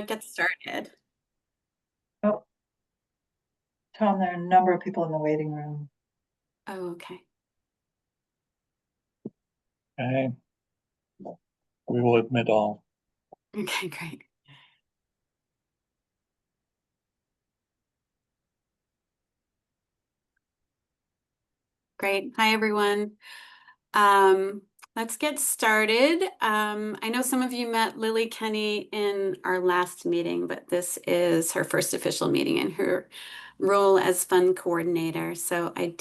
get started. Oh, Tom, there are a number of people in the waiting room. Oh, okay. Okay, we will admit all. Okay, great. Great. Hi, everyone. Let's get started. I know some of you met Lily Kenny in our last meeting, but this is her first official meeting in her role as fund coordinator. So I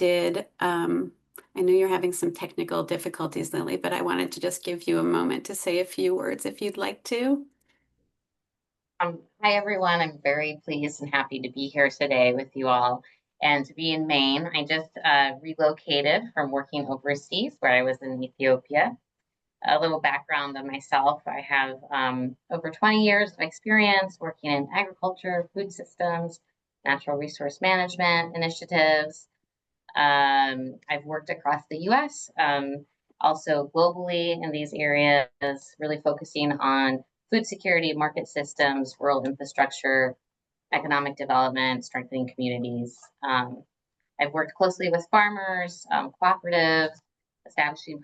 know you're having some technical difficulties, Lily, but I wanted to just give you a moment to say a few words if you'd like to. Hi, everyone. I'm very pleased and happy to be here today with you all and to be in Maine. I just relocated from working overseas where I was in Ethiopia. A little background on myself. I have over 20 years of experience working in agriculture, food systems, natural resource management initiatives. I've worked across the US, also globally in these areas, really focusing on food security, market systems, rural infrastructure, economic development, strengthening communities. I've worked closely with farmers, cooperatives, establishing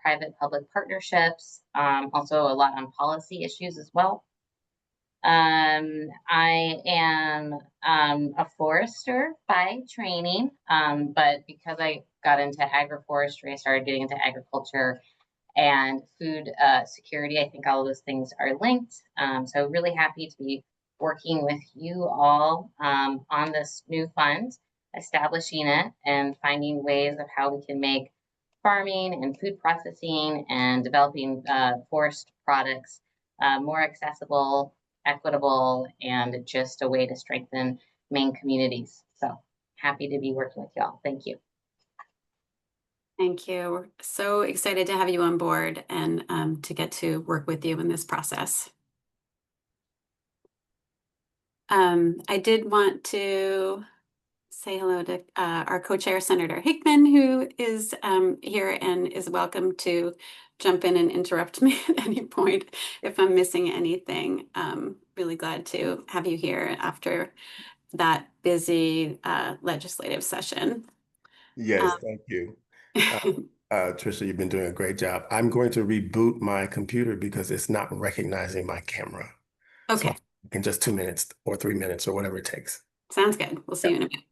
private-public partnerships, also a lot on policy issues as well. I am a forester by training, but because I got into agroforestry, I started getting into agriculture and food security. I think all of those things are linked. So really happy to be working with you all on this new fund, establishing it and finding ways of how we can make farming and food processing and developing forest products more accessible, equitable, and just a way to strengthen Maine communities. So happy to be working with y'all. Thank you. Thank you. We're so excited to have you on board and to get to work with you in this process. I did want to say hello to our co-chair, Senator Hickman, who is here and is welcome to jump in and interrupt me at any point if I'm missing anything. Really glad to have you here after that busy legislative session. Yes, thank you. Trisha, you've been doing a great job. I'm going to reboot my computer because it's not recognizing my camera. Okay. So in just 2 minutes or 3 minutes or whatever it takes. Sounds good. We'll see you in a minute.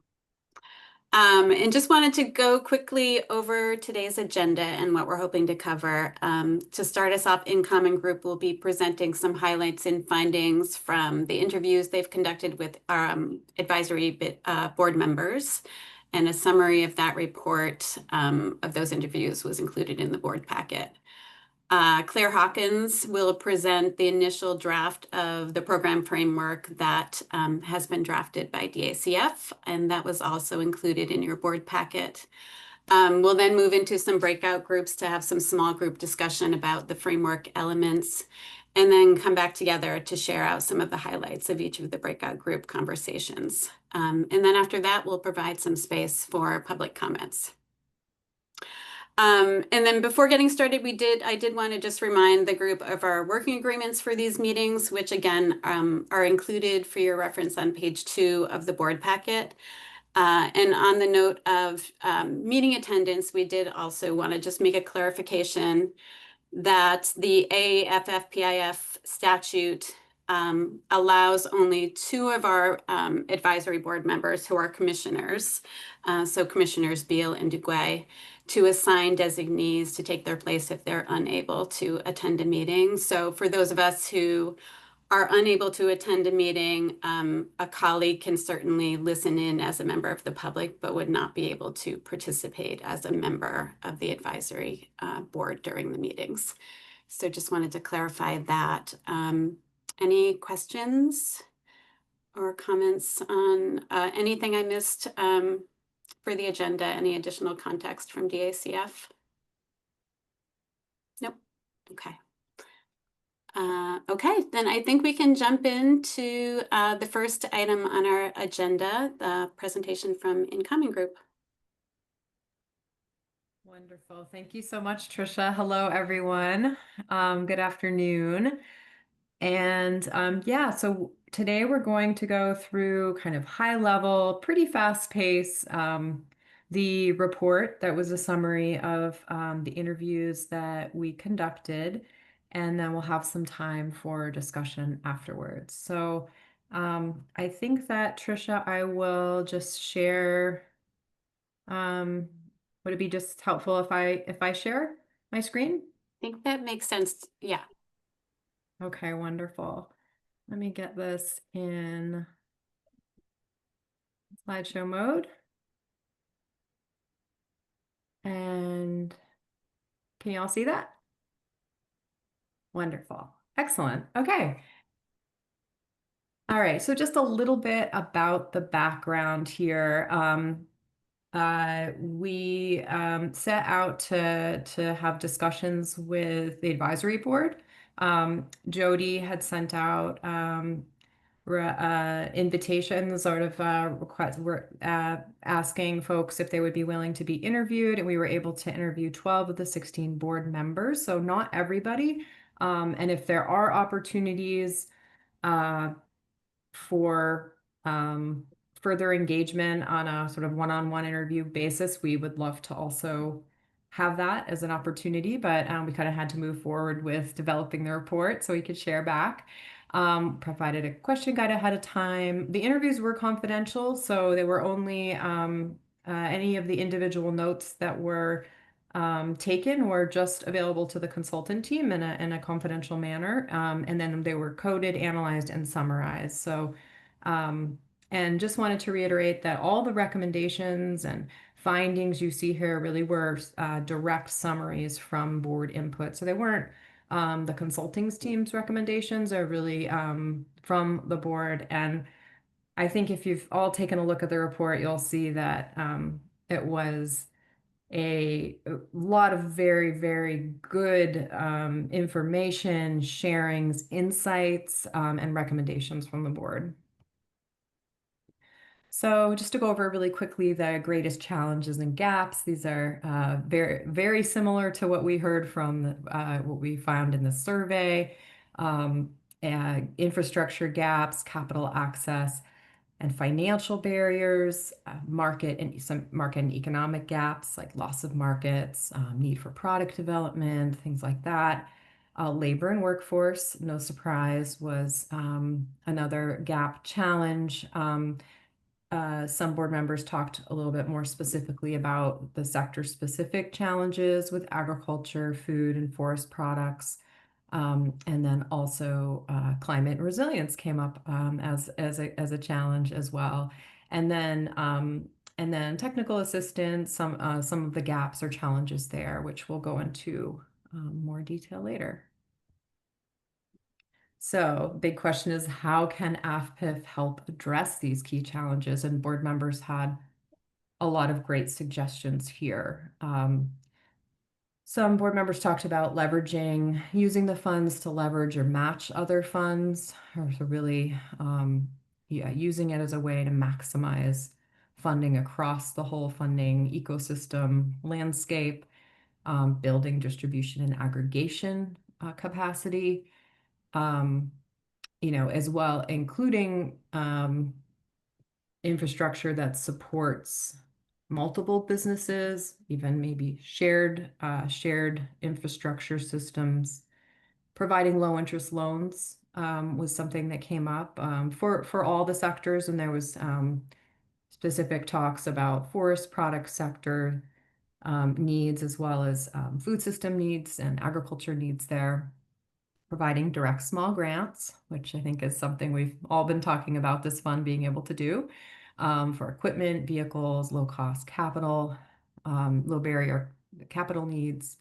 And just wanted to go quickly over today's agenda and what we're hoping to cover. To start us off, In Common Group will be presenting some highlights and findings from the interviews they've conducted with advisory board members. And a summary of that report of those interviews was included in the board packet. Claire Hawkins will present the initial draft of the program framework that has been drafted by DACF, and that was also included in your board packet. We'll then move into some breakout groups to have some small group discussion about the framework elements, and then come back together to share out some of the highlights of each of the breakout group conversations. And then after that, we'll provide some space for public comments. And then before getting started, I did want to just remind the group of our working agreements for these meetings, which again are included for your reference on page 2 of the board packet. And on the note of meeting attendance, we did also want to just make a clarification that the AAFF-PIF statute allows only 2 of our advisory board members who are commissioners, so Commissioners Beal and Duguay, to assign designees to take their place if they're unable to attend a meeting. So for those of us who are unable to attend a meeting, a colleague can certainly listen in as a member of the public, but would not be able to participate as a member of the advisory board during the meetings. So just wanted to clarify that. Any questions or comments on anything I missed for the agenda? Any additional context from DACF? Nope. Okay. Okay, then I think we can jump into the first item on our agenda, the presentation from In Common Group. Wonderful. Thank you so much, Trisha. Hello, everyone. Good afternoon. And yeah, so today we're going to go through kind of high level, pretty fast pace, the report that was a summary of the interviews that we conducted, and then we'll have some time for discussion afterwards. So I think that Trisha, I will just share. Would it be just helpful if I share my screen? I think that makes sense. Yeah. Okay, wonderful. Let me get this in slideshow mode. And can you all see that? Wonderful. Excellent. Okay. All right. So just a little bit about the background here. We set out to have discussions with the advisory board. Jody had sent out invitations, sort of requests, were asking folks if they would be willing to be interviewed, and we were able to interview 12 of the 16 board members, so not everybody. And if there are opportunities uh, for further engagement on a sort of one-on-one interview basis, we would love to also have that as an opportunity, but we kind of had to move forward with developing the report so we could share back. Provided a question guide ahead of time. The interviews were confidential, so they were only any of the individual notes that were taken were just available to the consultant team in a confidential manner. And then they were coded, analyzed, and summarized. So, and just wanted to reiterate that all the recommendations and findings you see here really were direct summaries from board input. So they weren't the consulting team's recommendations, are really from the board. And I think if you've all taken a look at the report, you'll see that it was a lot of very, very good information, sharings, insights, and recommendations from the board. So just to go over really quickly the greatest challenges and gaps, these are very, very similar to what we heard from what we found in the survey. Infrastructure gaps, capital access, and financial barriers, market and economic gaps like loss of markets, need for product development, things like that. Labor and workforce, no surprise, was another gap challenge. Some board members talked a little bit more specifically about the sector-specific challenges with agriculture, food, and forest products. And then also climate resilience came up as a challenge as well. And then technical assistance, some of the gaps or challenges there, which we'll go into more detail later. So big question is, how can AFPIF help address these key challenges? And board members had a lot of great suggestions here. Some board members talked about using the funds to leverage or match other funds, or to really, using it as a way to maximize funding across the whole funding ecosystem landscape, building distribution and aggregation capacity, as well, including infrastructure that supports multiple businesses, even maybe shared infrastructure systems. Providing low interest loans was something that came up for all the sectors, and there was specific talks about forest product sector needs, as well as food system needs and agriculture needs there. Providing direct small grants, which I think is something we've all been talking about this fund being able to do for equipment, vehicles, low cost capital, low barrier capital needs,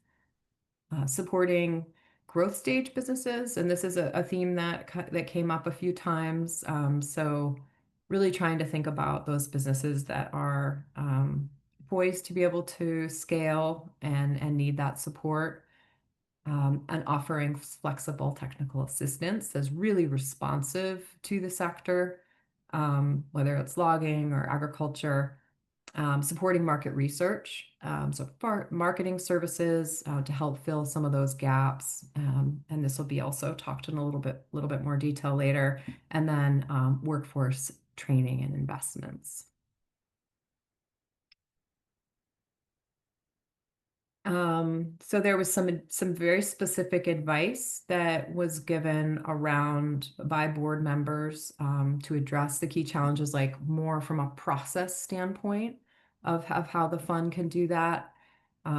supporting growth stage businesses. And this is a theme that came up a few times. So really trying to think about those businesses that are poised to be able to scale and need that support. And offering flexible technical assistance that's really responsive to the sector, whether it's logging or agriculture, supporting market research, so marketing services to help fill some of those gaps, and this will be also talked in a little bit more detail later, and then workforce training and investments. So there was some very specific advice that was given around by board members to address the key challenges, like more from a process standpoint of how the fund can do that.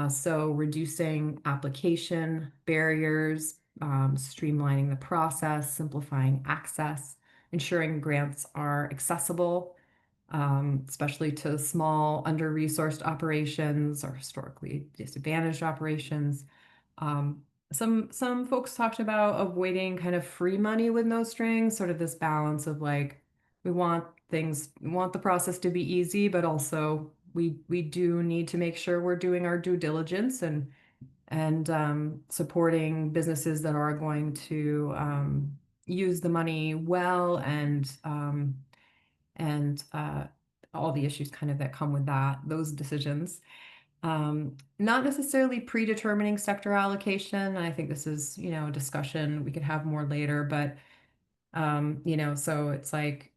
So reducing application barriers, streamlining the process, simplifying access, ensuring grants are accessible, especially to small, under-resourced operations or historically disadvantaged operations. Some folks talked about avoiding kind of free money with no strings, sort of this balance of like, we want the process to be easy, but also we do need to make sure we're doing our due diligence and supporting businesses that are going to use the money well and all the issues kind of that come with those decisions. Not necessarily predetermining sector allocation. I think this is, a discussion we could have more later, but, so it's like,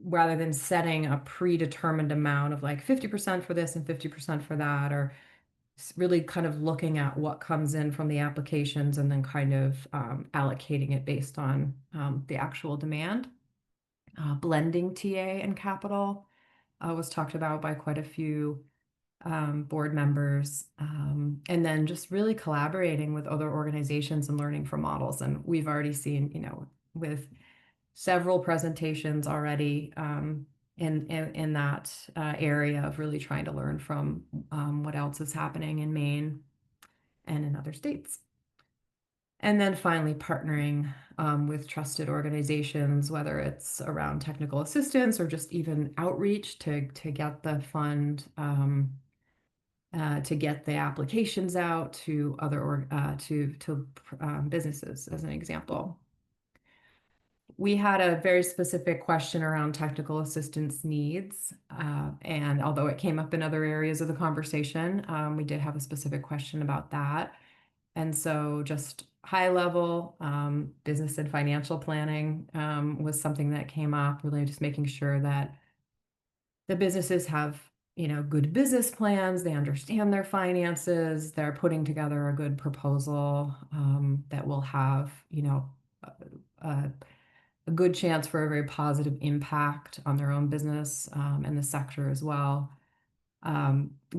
rather than setting a predetermined amount of like 50% for this and 50% for that, or really kind of looking at what comes in from the applications and then kind of allocating it based on the actual demand. Blending TA and capital was talked about by quite a few board members, and then just really collaborating with other organizations and learning from models. And we've already seen, with several presentations already in that area of really trying to learn from what else is happening in Maine and in other states. And then finally, partnering with trusted organizations, whether it's around technical assistance or just even outreach to get the fund, to get the applications out to other businesses, as an example. We had a very specific question around technical assistance needs, and although it came up in other areas of the conversation, we did have a specific question about that. And so just high level business and financial planning was something that came up, really just making sure that the businesses have, good business plans, they understand their finances, they're putting together a good proposal that will have, a good chance for a very positive impact on their own business and the sector as well.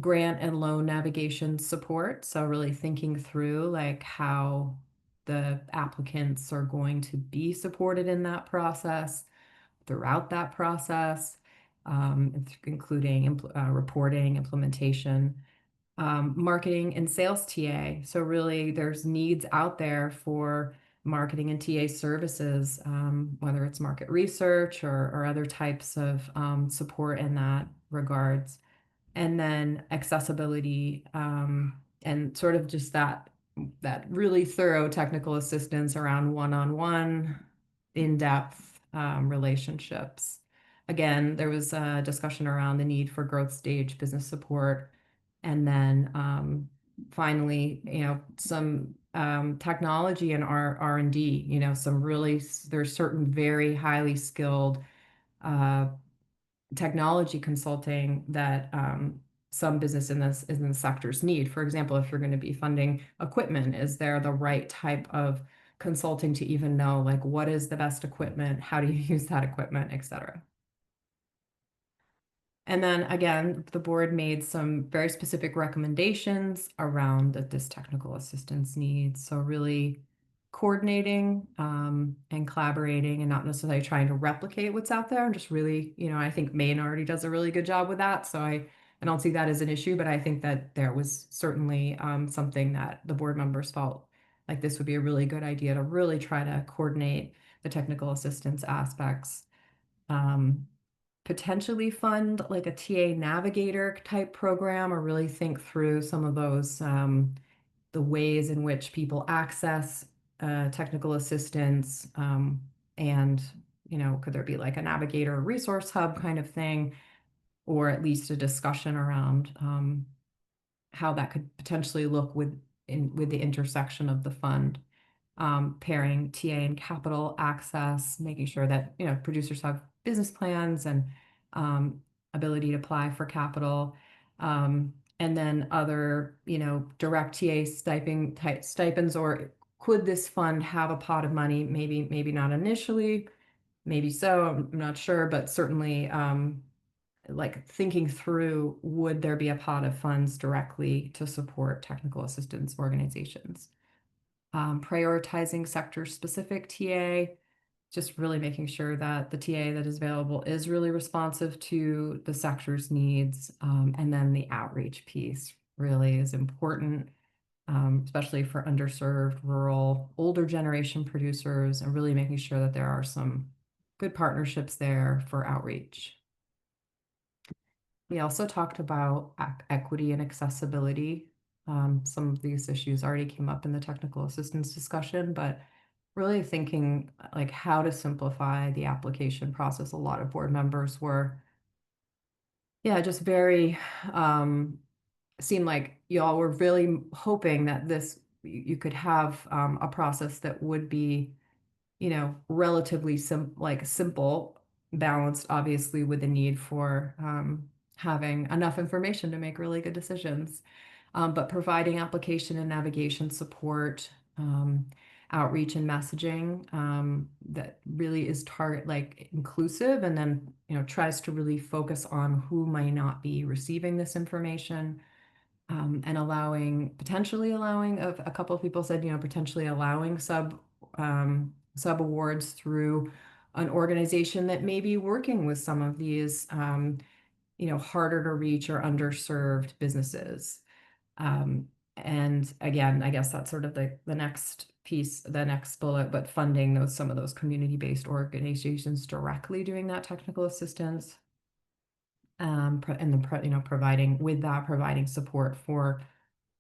Grant and loan navigation support. So really thinking through like how the applicants are going to be supported in that process, throughout that process, including reporting, implementation, marketing and sales TA. So really there's needs out there for marketing and TA services, whether it's market research or other types of support in that regards. And then accessibility and sort of just that really thorough technical assistance around one-on-one, in-depth relationships. Again, there was a discussion around the need for growth stage business support. And then finally, some technology and R&D, there's certain very highly skilled technology consulting that some business in the sectors need. For example, if you're going to be funding equipment, is there the right type of consulting to even know like what is the best equipment, how do you use that equipment, etc. And then again, the board made some very specific recommendations around this technical assistance needs. So really coordinating and collaborating and not necessarily trying to replicate what's out there, and just really, I think Maine already does a really good job with that. So I don't see that as an issue, but I think that there was certainly something that the board members felt like this would be a really good idea to really try to coordinate the technical assistance aspects. Potentially fund like a TA navigator type program, or really think through some of those, the ways in which people access technical assistance, and, could there be like a navigator resource hub kind of thing? or at least a discussion around how that could potentially look with the intersection of the fund, pairing TA and capital access, making sure that, you know, producers have business plans and ability to apply for capital. And then other, you know, direct TA stipends, or could this fund have a pot of money? Maybe not initially, maybe so, I'm not sure, but certainly like thinking through, would there be a pot of funds directly to support technical assistance organizations? Prioritizing sector-specific TA, just really making sure that the TA that is available is really responsive to the sector's needs. And then the outreach piece really is important, especially for underserved, rural, older generation producers, and really making sure that there are some good partnerships there for outreach. We also talked about equity and accessibility. Some of these issues already came up in the technical assistance discussion, but really thinking like how to simplify the application process. A lot of board members were, yeah, just very, seemed like y'all were really hoping that you could have a process that would be, you know, relatively simple, balanced, obviously, with the need for having enough information to make really good decisions, but providing application and navigation support, outreach and messaging that really is inclusive, and then, you know, tries to really focus on who might not be receiving this information. And potentially allowing, a couple of people said, you know, potentially allowing sub awards through an organization that may be working with some of these, you know, harder to reach or underserved businesses. And again, I guess that's sort of the next piece, the next bullet, but funding some of those community-based organizations directly doing that technical assistance. You know, providing support for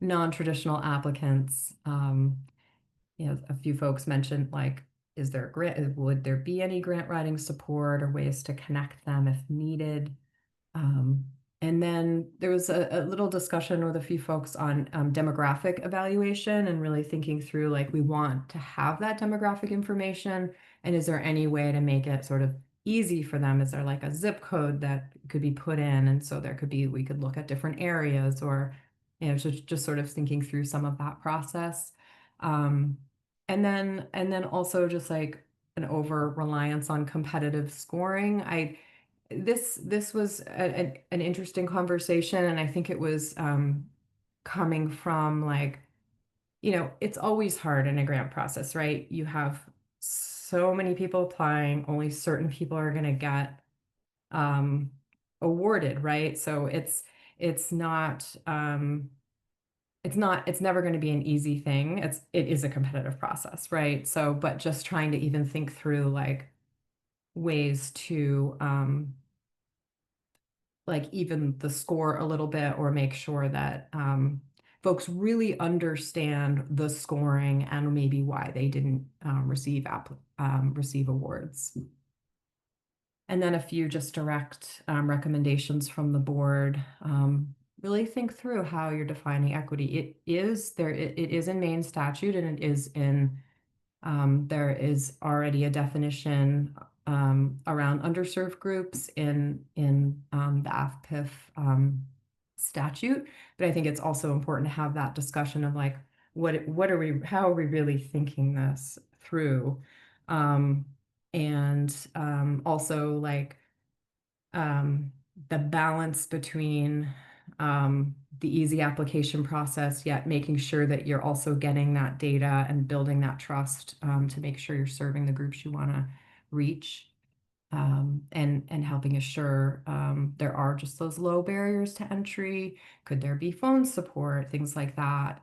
non-traditional applicants. You know, a few folks mentioned, like, would there be any grant writing support or ways to connect them if needed? And then there was a little discussion with a few folks on demographic evaluation, and really thinking through, like, we want to have that demographic information, and is there any way to make it sort of easy for them? Is there like a zip code that could be put in? And so we could look at different areas, or, you know, just sort of thinking through some of that process. And then also just like an over reliance on competitive scoring. This was an interesting conversation, and I think it was coming from, like, you know, it's always hard in a grant process, right? You have so many people applying, only certain people are going to get awarded, right? So it's never going to be an easy thing. It is a competitive process, right? So, but just trying to even think through, like, ways to like even the score a little bit, or make sure that folks really understand the scoring and maybe why they didn't receive awards. And then a few just direct recommendations from the board. Really think through how you're defining equity. It is in Maine statute, and it is in there is already a definition around underserved groups in the AFPIF statute. But I think it's also important to have that discussion of, like, how are we really thinking this through? And also, like, the balance between the easy application process, yet making sure that you're also getting that data and building that trust to make sure you're serving the groups you want to reach, and helping assure there are just those low barriers to entry. Could there be phone support, things like that?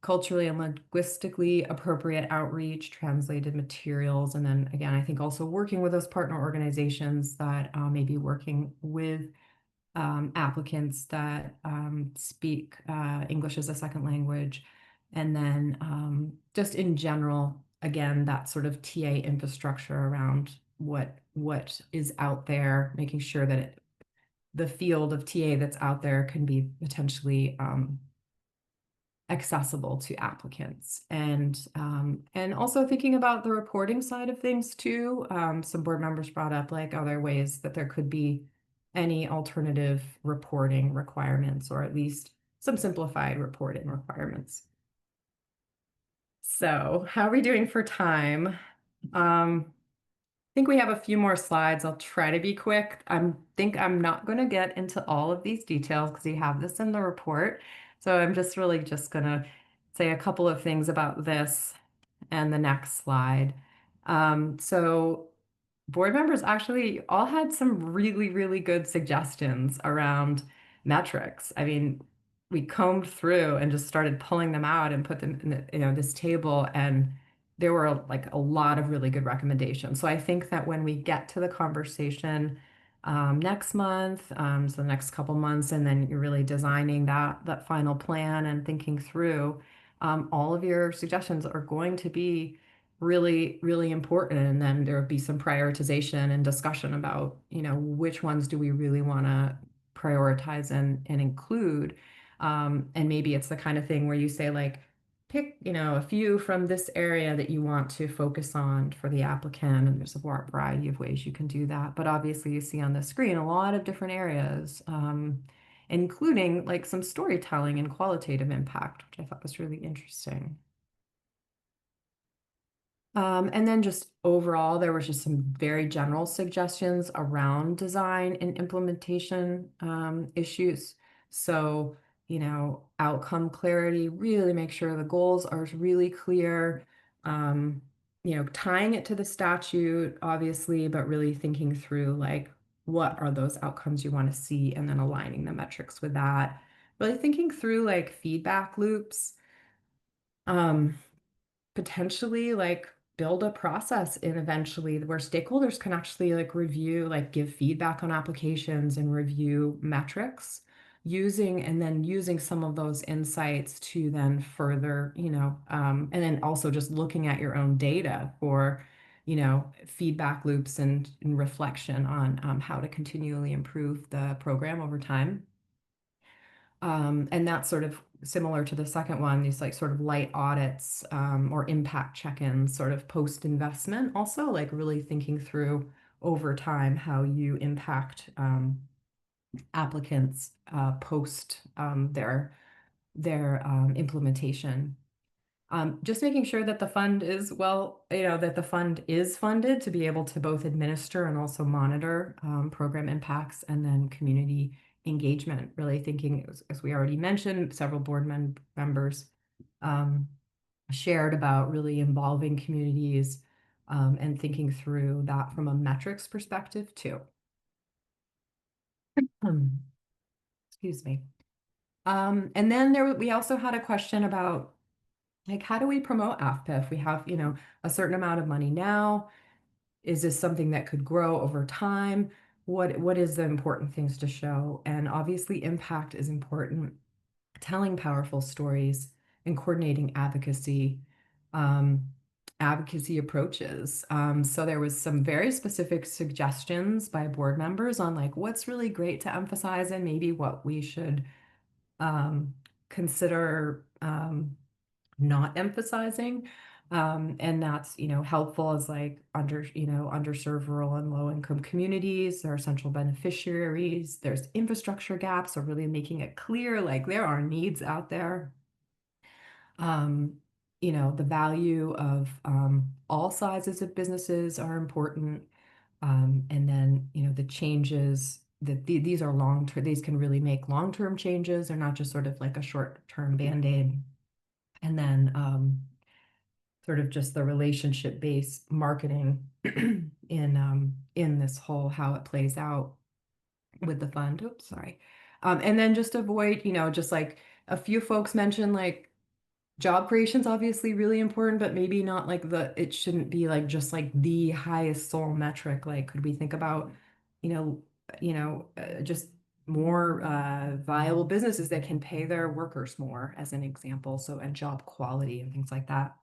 Culturally and linguistically appropriate outreach, translated materials, and then again, I think also working with those partner organizations that may be working with applicants that speak English as a second language. And then just in general, again, that sort of TA infrastructure around what is out there, making sure that the field of TA that's out there can be potentially accessible to applicants, and also thinking about the reporting side of things too. Some board members brought up like other ways that there could be any alternative reporting requirements, or at least some simplified reporting requirements. So how are we doing for time? I think we have a few more slides. I'll try to be quick. Think I'm not going to get into all of these details because you have this in the report. So I'm just really just going to say a couple of things about this and the next slide. So board members actually all had some really, really good suggestions around metrics. I mean, we combed through and just started pulling them out and put them in the, this table, and there were like a lot of really good recommendations. So I think that when we get to the conversation next month, so the next couple months, and then you're really designing that final plan and thinking through, all of your suggestions are going to be really, really important. And then there will be some prioritization and discussion about, which ones do we really want to prioritize and include. And maybe it's the kind of thing where you say like, pick, a few from this area that you want to focus on for the applicant. And there's a variety of ways you can do that. But obviously you see on the screen a lot of different areas, including like some storytelling and qualitative impact, which I thought was really interesting. And then just overall, there was just some very general suggestions around design and implementation issues. So, outcome clarity, really make sure the goals are really clear, tying it to the statute, obviously, but really thinking through like, what are those outcomes you want to see, and then aligning the metrics with that. Really thinking through like feedback loops. Potentially like build a process in eventually where stakeholders can actually like review, like give feedback on applications and review metrics, using some of those insights to then further, and then also just looking at your own data for, feedback loops and reflection on how to continually improve the program over time. And that's sort of similar to the second one, these like sort of light audits or impact check-ins sort of post-investment. Also like really thinking through over time how you impact applicants post their implementation. Just making sure that the fund is that the fund is funded to be able to both administer and also monitor program impacts, and then community engagement, really thinking, as we already mentioned, several board members shared about really involving communities and thinking through that from a metrics perspective too. Excuse me. And then we also had a question about like, how do we promote AFPIF? We have, a certain amount of money now. Is this something that could grow over time? What is the important things to show? And obviously impact is important. Telling powerful stories and coordinating advocacy approaches. So there was some very specific suggestions by board members on like what's really great to emphasize and maybe what we should consider not emphasizing. And that's, helpful as like underserved rural and low income communities. There are essential beneficiaries. There's infrastructure gaps. So really making it clear, like there are needs out there. The value of all sizes of businesses are important. And then, the changes that these are long-term, these can really make long-term changes. They're not just sort of like a short-term Band-Aid. And then sort of just the relationship-based marketing in this whole how it plays out with the fund. Oops, sorry. And then just avoid, just like a few folks mentioned, like job creation's obviously really important, but maybe not like it shouldn't be like just like the highest sole metric. Like, could we think about, just more viable businesses that can pay their workers more, as an example. So, and job quality and things like that.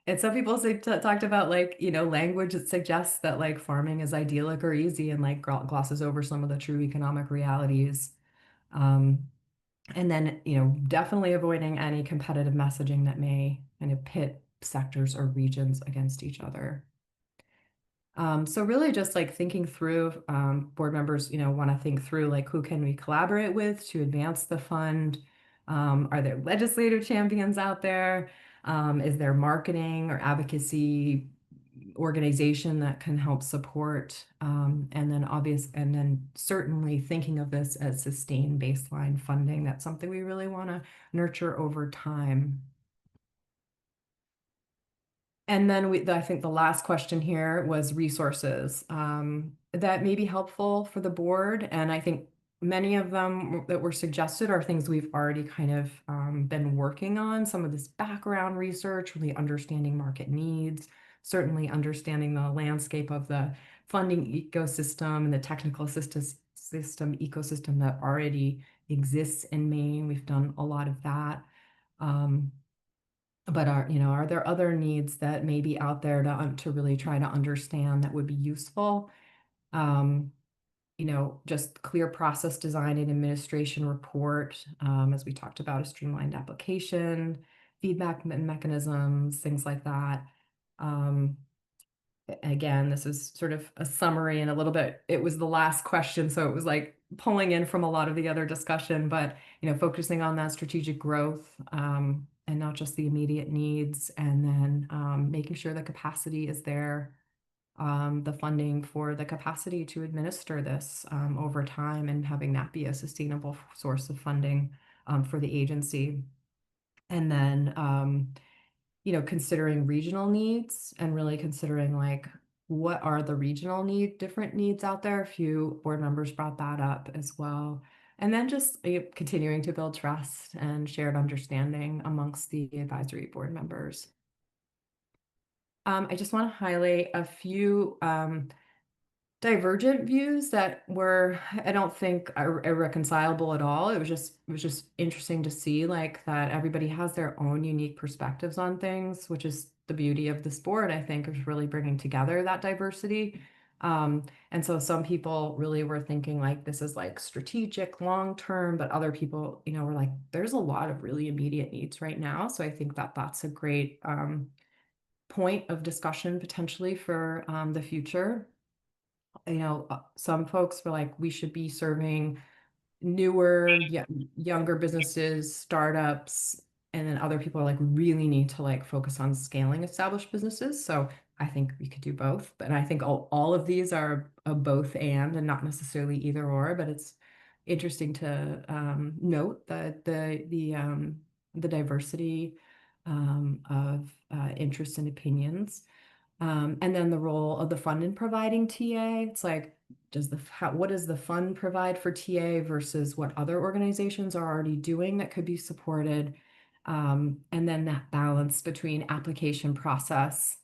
And some people say, talked about like, language that suggests that like farming is idyllic or easy and like glosses over some of the true economic realities. Um, and then, definitely avoiding any competitive messaging that may kind of pit sectors or regions against each other. So really just like thinking through, board members, want to think through like who can we collaborate with to advance the fund? Are there legislative champions out there? Is there marketing or advocacy organization that can help support? And then certainly thinking of this as sustained baseline funding. That's something we really want to nurture over time. And then I think the last question here was resources that may be helpful for the board. And I think many of them that were suggested are things we've already kind of been working on. Some of this background research, really understanding market needs, certainly understanding the landscape of the funding ecosystem and the technical system ecosystem that already exists in Maine. We've done a lot of that. But are there other needs that may be out there to really try to understand that would be useful? Just clear process design and administration report, as we talked about, a streamlined application, feedback mechanisms, things like that. Again, this is sort of a summary and a little bit, it was the last question, so it was like pulling in from a lot of the other discussion, but focusing on that strategic growth, and not just the immediate needs, and then making sure the capacity is there, the funding for the capacity to administer this over time, and having that be a sustainable source of funding for the agency. And then considering regional needs and really considering like what are the different needs out there. A few board members brought that up as well. And then just continuing to build trust and shared understanding amongst the advisory board members. I just want to highlight a few divergent views that were, I don't think, are irreconcilable at all. It was just interesting to see like that everybody has their own unique perspectives on things, which is the beauty of this board, I think, is really bringing together that diversity. And so some people really were thinking like this is like strategic long term, but other people, were like, there's a lot of really immediate needs right now. So I think that that's a great point of discussion potentially for the future. Some folks were like, we should be serving newer, younger businesses, startups, and then other people are like, really need to like focus on scaling established businesses. So I think we could do both. But I think all of these are a both and not necessarily either or, but it's interesting to note that the diversity of interests and opinions. And then the role of the fund in providing TA. It's like, what does the fund provide for TA versus what other organizations are already doing that could be supported? And then that balance between application process,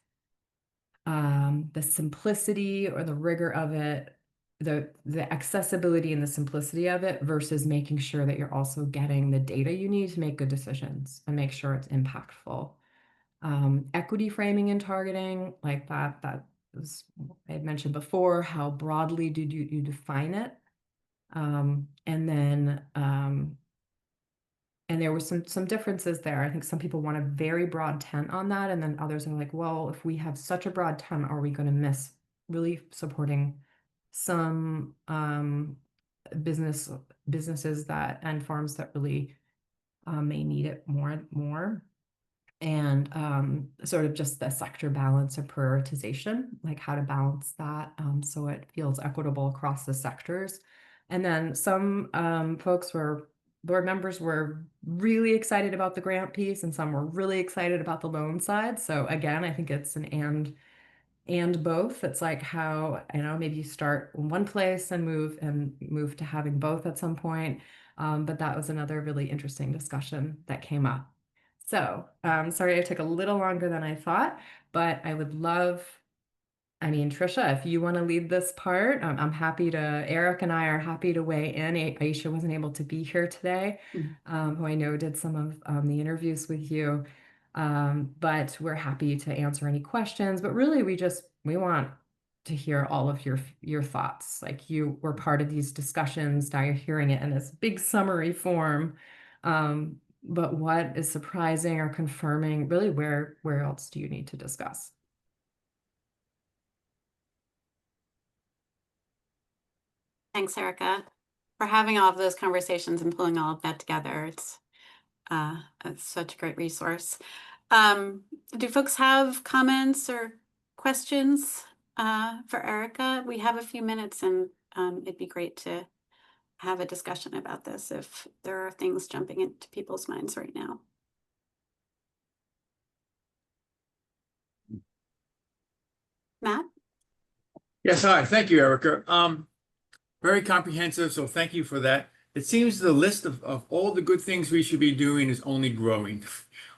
the simplicity or the rigor of it, the accessibility and the simplicity of it versus making sure that you're also getting the data you need to make good decisions and make sure it's impactful. Equity framing and targeting, like that was, I had mentioned before, how broadly do you define it? And then, and there were some differences there. I think some people want a very broad tent on that, and then others are like, well, if we have such a broad tent, are we going to miss really supporting some businesses that and farms that really may need it more? And sort of just the sector balance and prioritization, like how to balance that so it feels equitable across the sectors. And then some board members were really excited about the grant piece, and some were really excited about the loan side. So again, I think it's an and both. It's like how, maybe you start in one place and move to having both at some point. But that was another really interesting discussion that came up. So, sorry I took a little longer than I thought, but I would love, Trisha, if you want to lead this part, I'm happy to, Eric and I are happy to weigh in. Aisha wasn't able to be here today, who I know did some of the interviews with you. But we're happy to answer any questions. But really, we want to hear all of your thoughts. Like, you were part of these discussions, now you're hearing it in this big summary form. But what is surprising or confirming? Really, where else do you need to discuss? Thanks, Erica, for having all of those conversations and pulling all of that together. It's such a great resource. Do folks have comments or questions for Erica? We have a few minutes, and it'd be great to have a discussion about this if there are things jumping into people's minds right now. Matt? Yes, hi. Thank you, Erica. Very comprehensive, so thank you for that. It seems the list of all the good things we should be doing is only growing,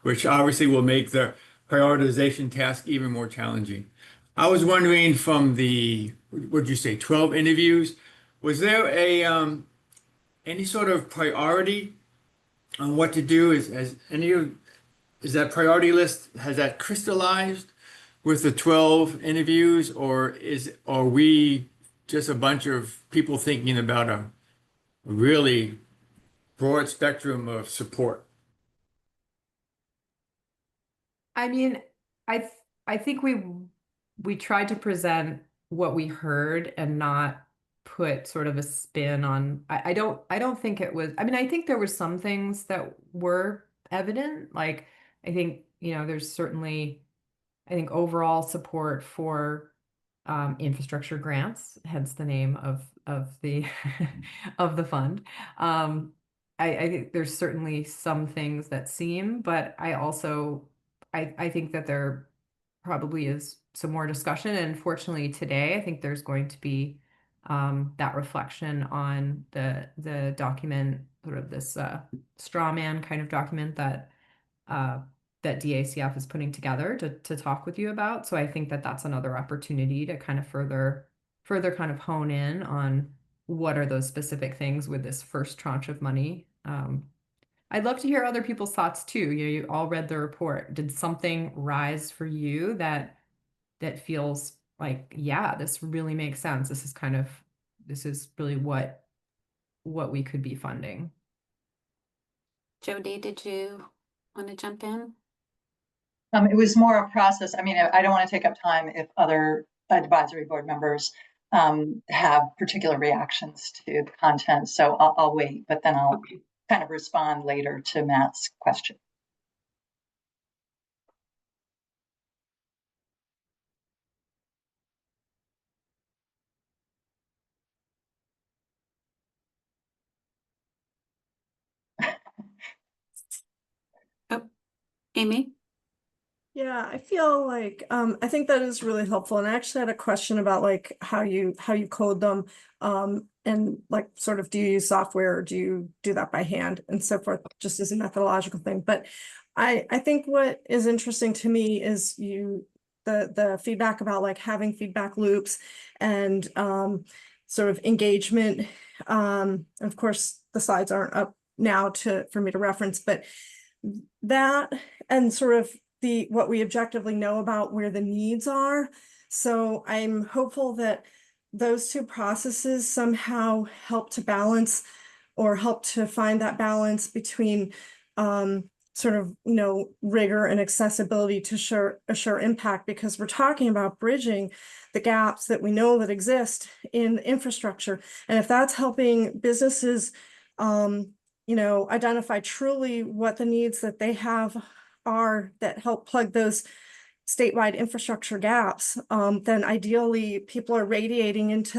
which obviously will make the prioritization task even more challenging. I was wondering, from the, what'd you say, 12 interviews, was there any sort of priority on what to do? Is that priority list, has that crystallized with the 12 interviews, or are we just a bunch of people thinking about a really broad spectrum of support? I mean, I think we tried to present what we heard and not put sort of a spin on. I don't think it was. I mean, I think there were some things that were evident. Like, I think, there's certainly, I think, overall support for infrastructure grants, hence the name of the of the fund. I think there's certainly some things that seem, but I also I think that there probably is some more discussion. And fortunately today, I think there's going to be that reflection on the document, sort of this straw man kind of document that that DACF is putting together to talk with you about. So I think that that's another opportunity to kind of further kind of hone in on what are those specific things with this first tranche of money. I'd love to hear other people's thoughts too. You all read the report. Did something rise for you that feels like, yeah, this really makes sense. This is really what we could be funding. Jody, did you want to jump in? It was more a process. I mean, I don't want to take up time if other advisory board members have particular reactions to the content. So I'll wait, but then I'll kind of respond later to Matt's question. Oh, Amy? Yeah, I feel like I think that is really helpful. And I actually had a question about like how you code them, and like sort of, do you use software or do you do that by hand and so forth, just as a methodological thing. But I think what is interesting to me is the feedback about like having feedback loops and sort of engagement. Of course, the slides aren't up now for me to reference, but that and sort of what we objectively know about where the needs are. So I'm hopeful that those two processes somehow help to balance or help to find that balance between sort of, rigor and accessibility to assure impact, because we're talking about bridging the gaps that we know that exist in infrastructure. And if that's helping businesses, identify truly what the needs that they have are that help plug those statewide infrastructure gaps, then ideally people are radiating into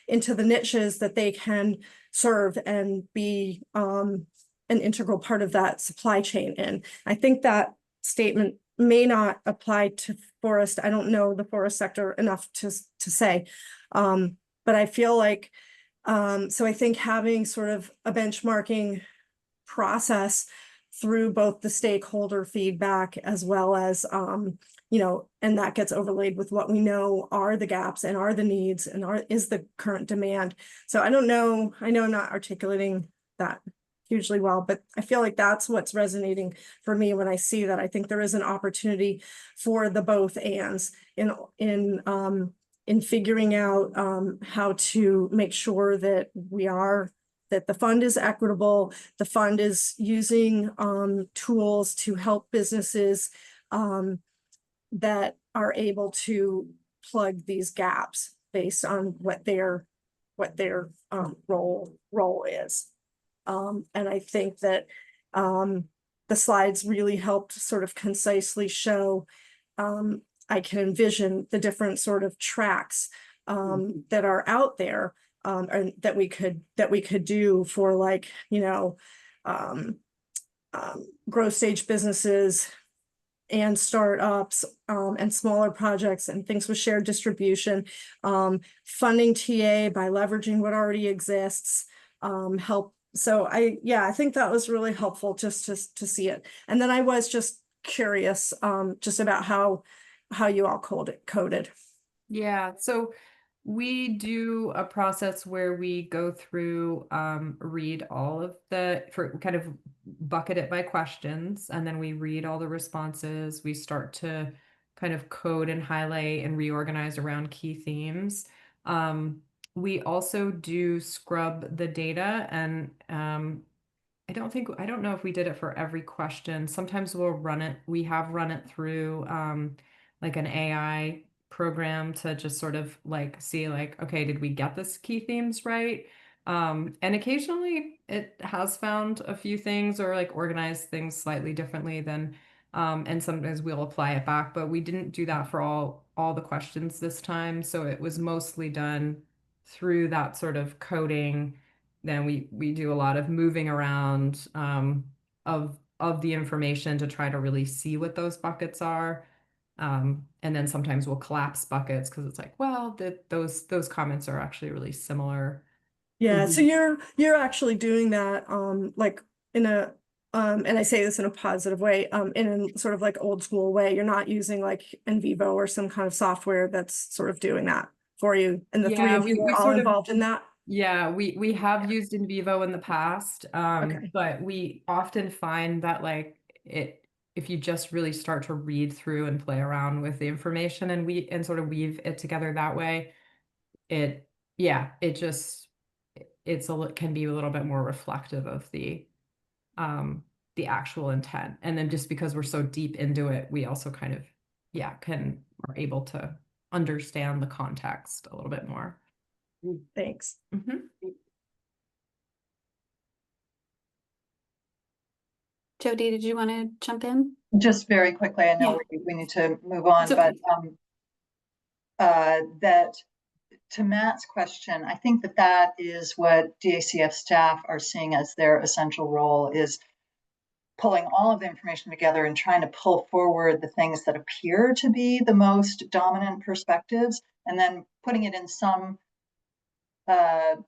into the niches that they can serve and be an integral part of that supply chain. And I think that statement may not apply to forest. I don't know the forest sector enough to say, but I feel like, so I think having sort of a benchmarking process through both the stakeholder feedback as well as, and that gets overlaid with what we know are the gaps and are the needs and is the current demand. So I don't know, I know I'm not articulating that hugely well, but I feel like that's what's resonating for me when I see that. I think there is an opportunity for the both ands in figuring out how to make sure that that the fund is equitable, the fund is using tools to help businesses that are able to plug these gaps based on what their role is. And I think that the slides really helped sort of concisely show, I can envision the different sort of tracks that are out there, and that we could do for, like, you know, growth stage businesses and startups, and smaller projects and things with shared distribution, funding TA by leveraging what already exists, help. So I think that was really helpful just to see it. And then I was just curious, just about how you all coded. Yeah, so we do a process where we go through, read all of for kind of bucket it by questions, and then we read all the responses. We start to kind of code and highlight and reorganize around key themes. We also do scrub the data, and I don't know if we did it for every question. Sometimes we have run it through like an AI program to just sort of like see, like, okay, did we get this key themes right? And occasionally it has found a few things or like organized things slightly differently than and sometimes we'll apply it back, but we didn't do that for all the questions this time. So it was mostly done through that sort of coding. Then we do a lot of moving around of the information to try to really see what those buckets are. And then sometimes we'll collapse buckets because it's like, well, those comments are actually really similar. Yeah, so you're actually doing that like in a and I say this in a positive way, in a sort of like old school way. You're not using like NVivo or some kind of software that's sort of doing that for you. And the three Yeah, of you we are all sort of- involved in that. Yeah, we have used NVivo in the past, Okay. but we often find that like if you just really start to read through and play around with the information and sort of weave it together that way, it can be a little bit more reflective of the actual intent. And then just because we're so deep into it, we also kind of are able to understand the context a little bit more. Thanks. Jody, did you want to jump in? Just very quickly, I know we need to move on, It's okay. but that to Matt's question, I think that is what DACF staff are seeing as their essential role, is pulling all of the information together and trying to pull forward the things that appear to be the most dominant perspectives, and then putting it in some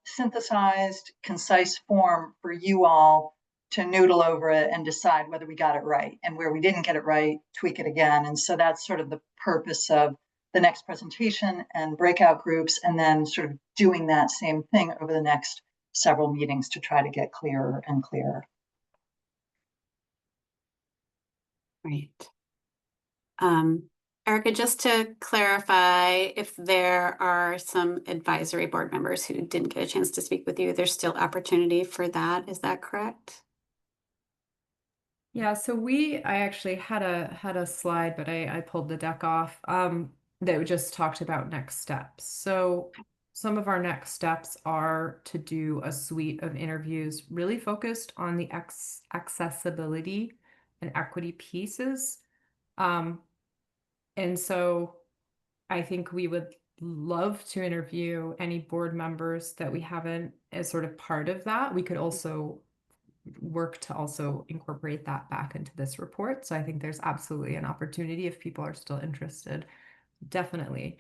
synthesized, concise form for you all to noodle over it and decide whether we got it right, and where we didn't get it right, tweak it again. And so that's sort of the purpose of the next presentation and breakout groups, and then sort of doing that same thing over the next several meetings to try to get clearer and clearer. Right. Erica, just to clarify, if there are some advisory board members who didn't get a chance to speak with you, there's still opportunity for that. Is that correct? Yeah, so I actually had a slide, but I pulled the deck off that just talked about next steps. So some of our next steps are to do a suite of interviews really focused on the accessibility and equity pieces. And so I think we would love to interview any board members that we haven't as sort of part of that. We could also work to also incorporate that back into this report. So I think there's absolutely an opportunity if people are still interested, definitely.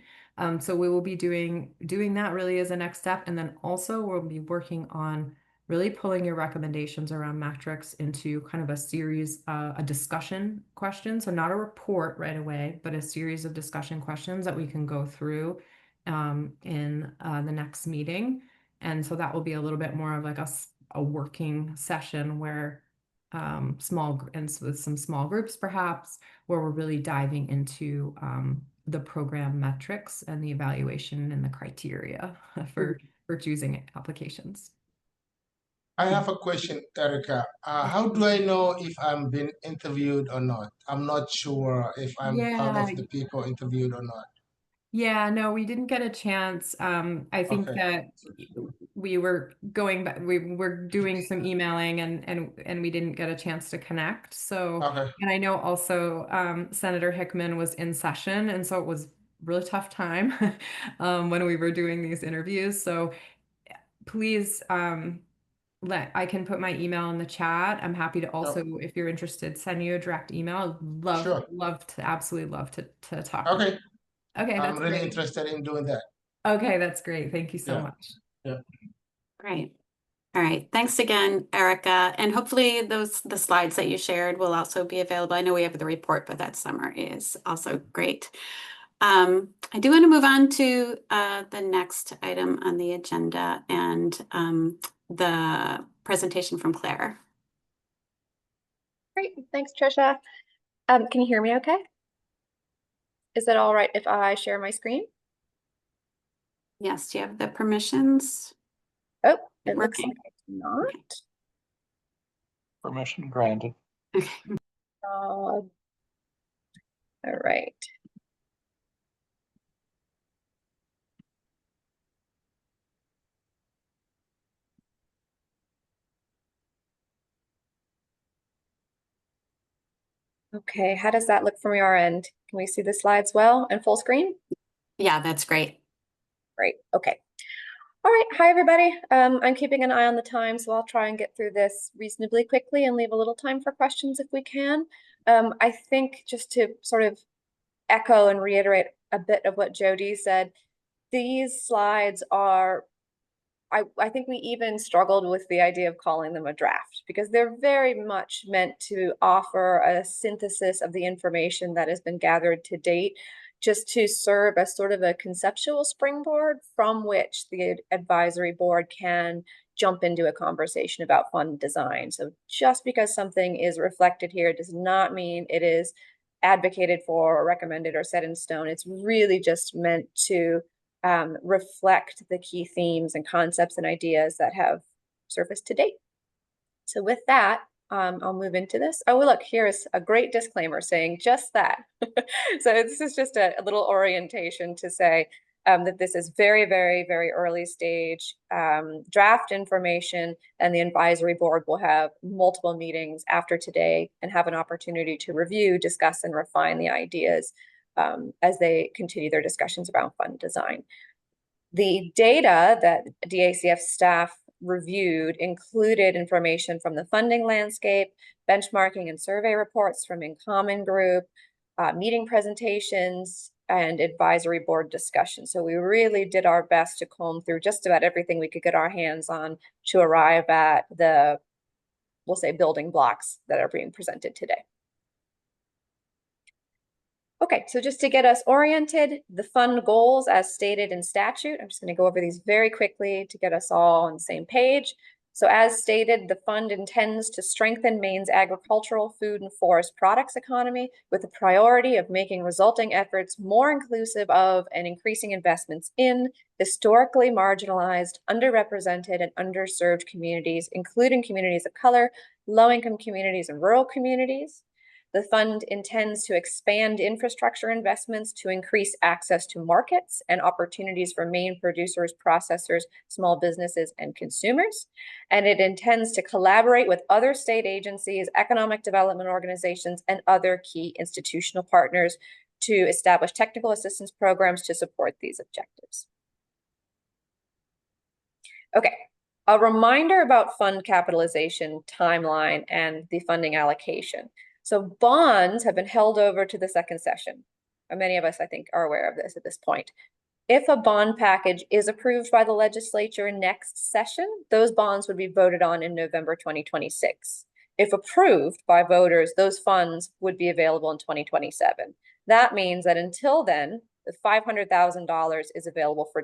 So we will be doing that really as a next step. And then also we'll be working on really pulling your recommendations around metrics into kind of a series, a discussion question. So not a report right away, but a series of discussion questions that we can go through in the next meeting. And so that will be a little bit more of like a working session where with some small groups perhaps, where we're really diving into the program metrics and the evaluation and the criteria for choosing applications. I have a question, Erica. How do I know if I'm being interviewed or not? I'm not sure if I'm part of the people interviewed or not. Yeah, no, we didn't get a chance. I think Okay. that we were going back, we were doing some emailing and we didn't get a chance to connect. So, Okay. and I know also Senator Hickman was in session, and so it was really tough time when we were doing these interviews. So please I can put my email in the chat. I'm happy to also, if you're interested, send you a direct email. Sure. Absolutely love to talk. Okay. Okay, I'm that's really great. interested in doing that. Okay, that's great. Thank you so Yeah. much. Yeah. Great. All right. Thanks again, Erica. And hopefully the slides that you shared will also be available. I know we have the report, but that summary is also great. I do want to move on to the next item on the agenda and the presentation from Claire. Great, thanks, Trisha. Can you hear me okay? Is it all right if I share my screen? Yes, do you have the permissions? Oh, it looks Working. like I do not. Permission granted. All right. Okay, how does that look from your end? Can we see the slides well and full screen? Yeah, that's great. Great, okay. All right, hi everybody. I'm keeping an eye on the time, so I'll try and get through this reasonably quickly and leave a little time for questions if we can. I think just to sort of echo and reiterate a bit of what Jody said, these slides are, I think we even struggled with the idea of calling them a draft because they're very much meant to offer a synthesis of the information that has been gathered to date, just to serve as sort of a conceptual springboard from which the advisory board can jump into a conversation about fund design. So just because something is reflected here does not mean it is advocated for or recommended or set in stone. It's really just meant to reflect the key themes and concepts and ideas that have surfaced to date. So with that, I'll move into this. Oh, look, here's a great disclaimer saying just that. So this is just a little orientation to say that this is very, very, very early stage draft information, and the advisory board will have multiple meetings after today and have an opportunity to review, discuss, and refine the ideas as they continue their discussions around fund design. The data that DACF staff reviewed included information from the funding landscape, benchmarking and survey reports from InCommon Group, meeting presentations, and advisory board discussion. So we really did our best to comb through just about everything we could get our hands on to arrive at the, we'll say, building blocks that are being presented today. Okay, so just to get us oriented, the fund goals as stated in statute, I'm just going to go over these very quickly to get us all on the same page. So as stated, the fund intends to strengthen Maine's agricultural, food, and forest products economy with the priority of making resulting efforts more inclusive of and increasing investments in historically marginalized, underrepresented, and underserved communities, including communities of color, low-income communities, and rural communities. The fund intends to expand infrastructure investments to increase access to markets and opportunities for Maine producers, processors, small businesses, and consumers. And it intends to collaborate with other state agencies, economic development organizations, and other key institutional partners to establish technical assistance programs to support these objectives. Okay. A reminder about fund capitalization timeline and the funding allocation. So bonds have been held over to the second session. Many of us, I think, are aware of this at this point. If a bond package is approved by the legislature next session, those bonds would be voted on in November 2026. If approved by voters, those funds would be available in 2027. That means that until then, the $500,000 is available for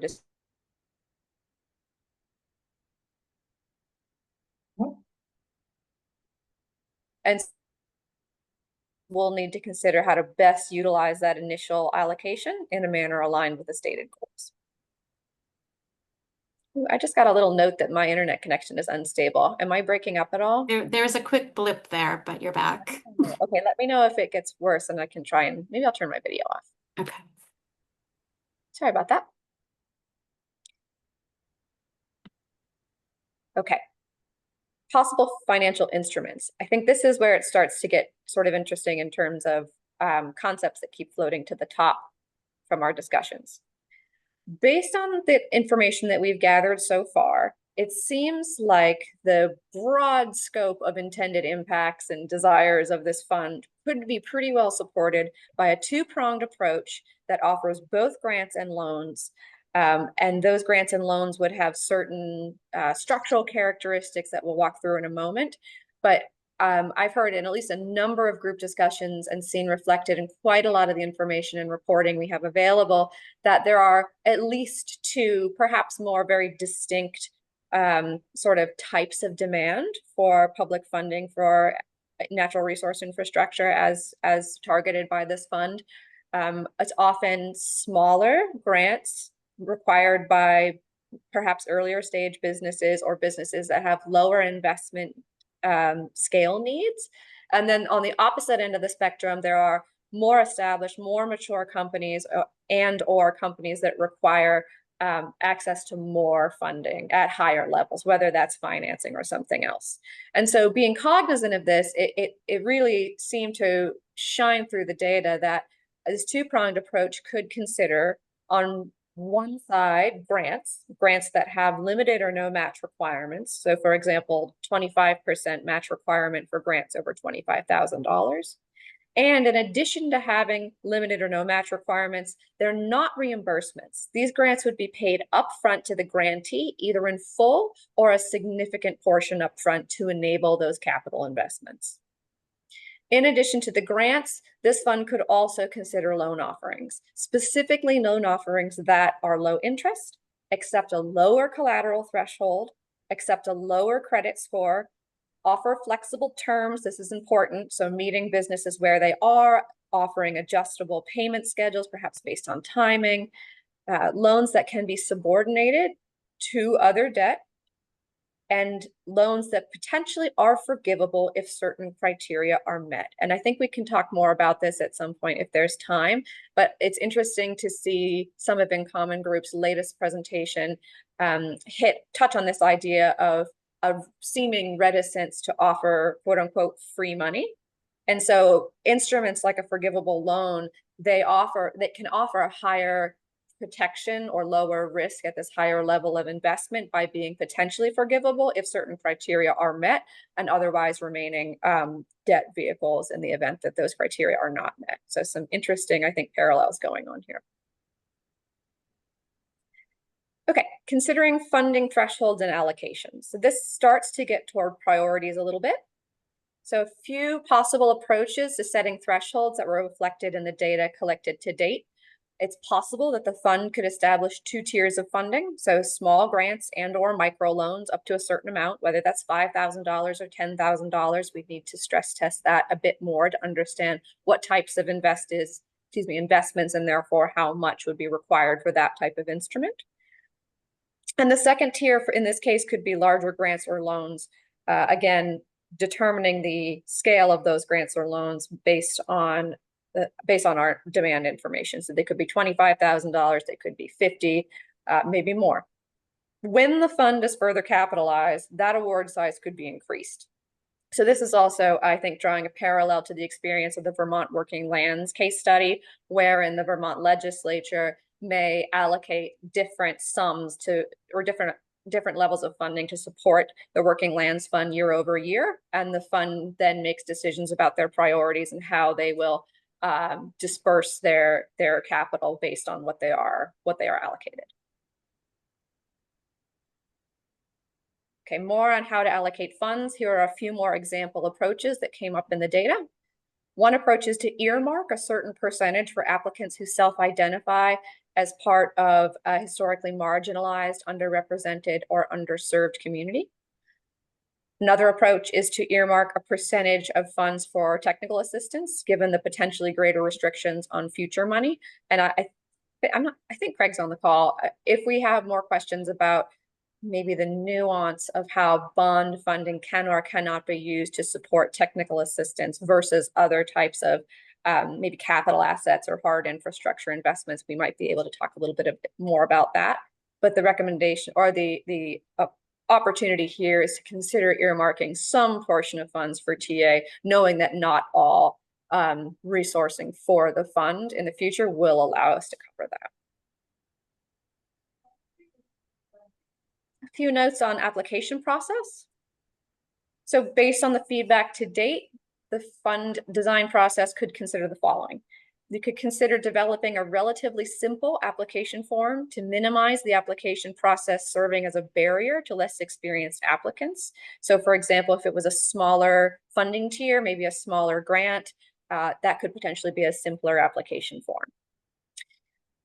And we'll need to consider how to best utilize that initial allocation in a manner aligned with the stated goals. Ooh, I just got a little note that my internet connection is unstable. Am I breaking up at all? There's a quick blip there, but you're back. Okay, let me know if it gets worse and I can try and maybe I'll turn my video off. Okay. Sorry about that. Okay. Possible financial instruments. I think this is where it starts to get sort of interesting in terms of concepts that keep floating to the top from our discussions. Based on the information that we've gathered so far, it seems like the broad scope of intended impacts and desires of this fund could be pretty well supported by a two-pronged approach that offers both grants and loans. And those grants and loans would have certain structural characteristics that we'll walk through in a moment. But I've heard in at least a number of group discussions and seen reflected in quite a lot of the information and reporting we have available that there are at least two, perhaps more, very distinct sort of types of demand for public funding for natural resource infrastructure as targeted by this fund. It's often smaller grants required by perhaps earlier stage businesses or businesses that have lower investment scale needs. And then on the opposite end of the spectrum, there are more established, more mature companies or companies that require access to more funding at higher levels, whether that's financing or something else. And so being cognizant of this, it really seemed to shine through the data that this two-pronged approach could consider on one side grants that have limited or no match requirements. So for example, 25% match requirement for grants over $25,000. And in addition to having limited or no match requirements, they're not reimbursements. These grants would be paid upfront to the grantee, either in full or a significant portion upfront to enable those capital investments. In addition to the grants, this fund could also consider loan offerings, specifically loan offerings that are low interest, accept a lower collateral threshold, accept a lower credit score, offer flexible terms. This is important. So meeting businesses where they are, offering adjustable payment schedules, perhaps based on timing, loans that can be subordinated to other debt, and loans that potentially are forgivable if certain criteria are met. And I think we can talk more about this at some point if there's time, but it's interesting to see some of In Common Group's latest presentation touch on this idea of seeming reticence to offer quote unquote free money. And so instruments like a forgivable loan, they can offer a higher protection or lower risk at this higher level of investment by being potentially forgivable if certain criteria are met, and otherwise remaining debt vehicles in the event that those criteria are not met. So some interesting, I think, parallels going on here. Okay, considering funding thresholds and allocations. So this starts to get toward priorities a little bit. So a few possible approaches to setting thresholds that were reflected in the data collected to date. It's possible that the fund could establish two tiers of funding, so small grants and or microloans up to a certain amount, whether that's $5,000 or $10,000. We need to stress test that a bit more to understand what types of investments and therefore how much would be required for that type of instrument. And the second tier in this case could be larger grants or loans, again, determining the scale of those grants or loans based on our demand information. So they could be $25,000, they could be $50,000, maybe more. When the fund is further capitalized, that award size could be increased. So this is also, I think, drawing a parallel to the experience of the Vermont Working Lands case study, wherein the Vermont legislature may allocate different sums to, or different levels of funding to support the Working Lands Fund year over year. And the fund then makes decisions about their priorities and how they will disperse their capital based on what they are allocated. Okay, more on how to allocate funds. Here are a few more example approaches that came up in the data. One approach is to earmark a certain percentage for applicants who self-identify as part of a historically marginalized, underrepresented, or underserved community. Another approach is to earmark a percentage of funds for technical assistance, given the potentially greater restrictions on future money. And I think Craig's on the call. If we have more questions about maybe the nuance of how bond funding can or cannot be used to support technical assistance versus other types of maybe capital assets or hard infrastructure investments, we might be able to talk a little bit more about that. But the recommendation or the opportunity here is to consider earmarking some portion of funds for TA, knowing that not all resourcing for the fund in the future will allow us to cover that. A few notes on application process. So based on the feedback to date, the fund design process could consider the following. You could consider developing a relatively simple application form to minimize the application process serving as a barrier to less experienced applicants. So for example, if it was a smaller funding tier, maybe a smaller grant, that could potentially be a simpler application form.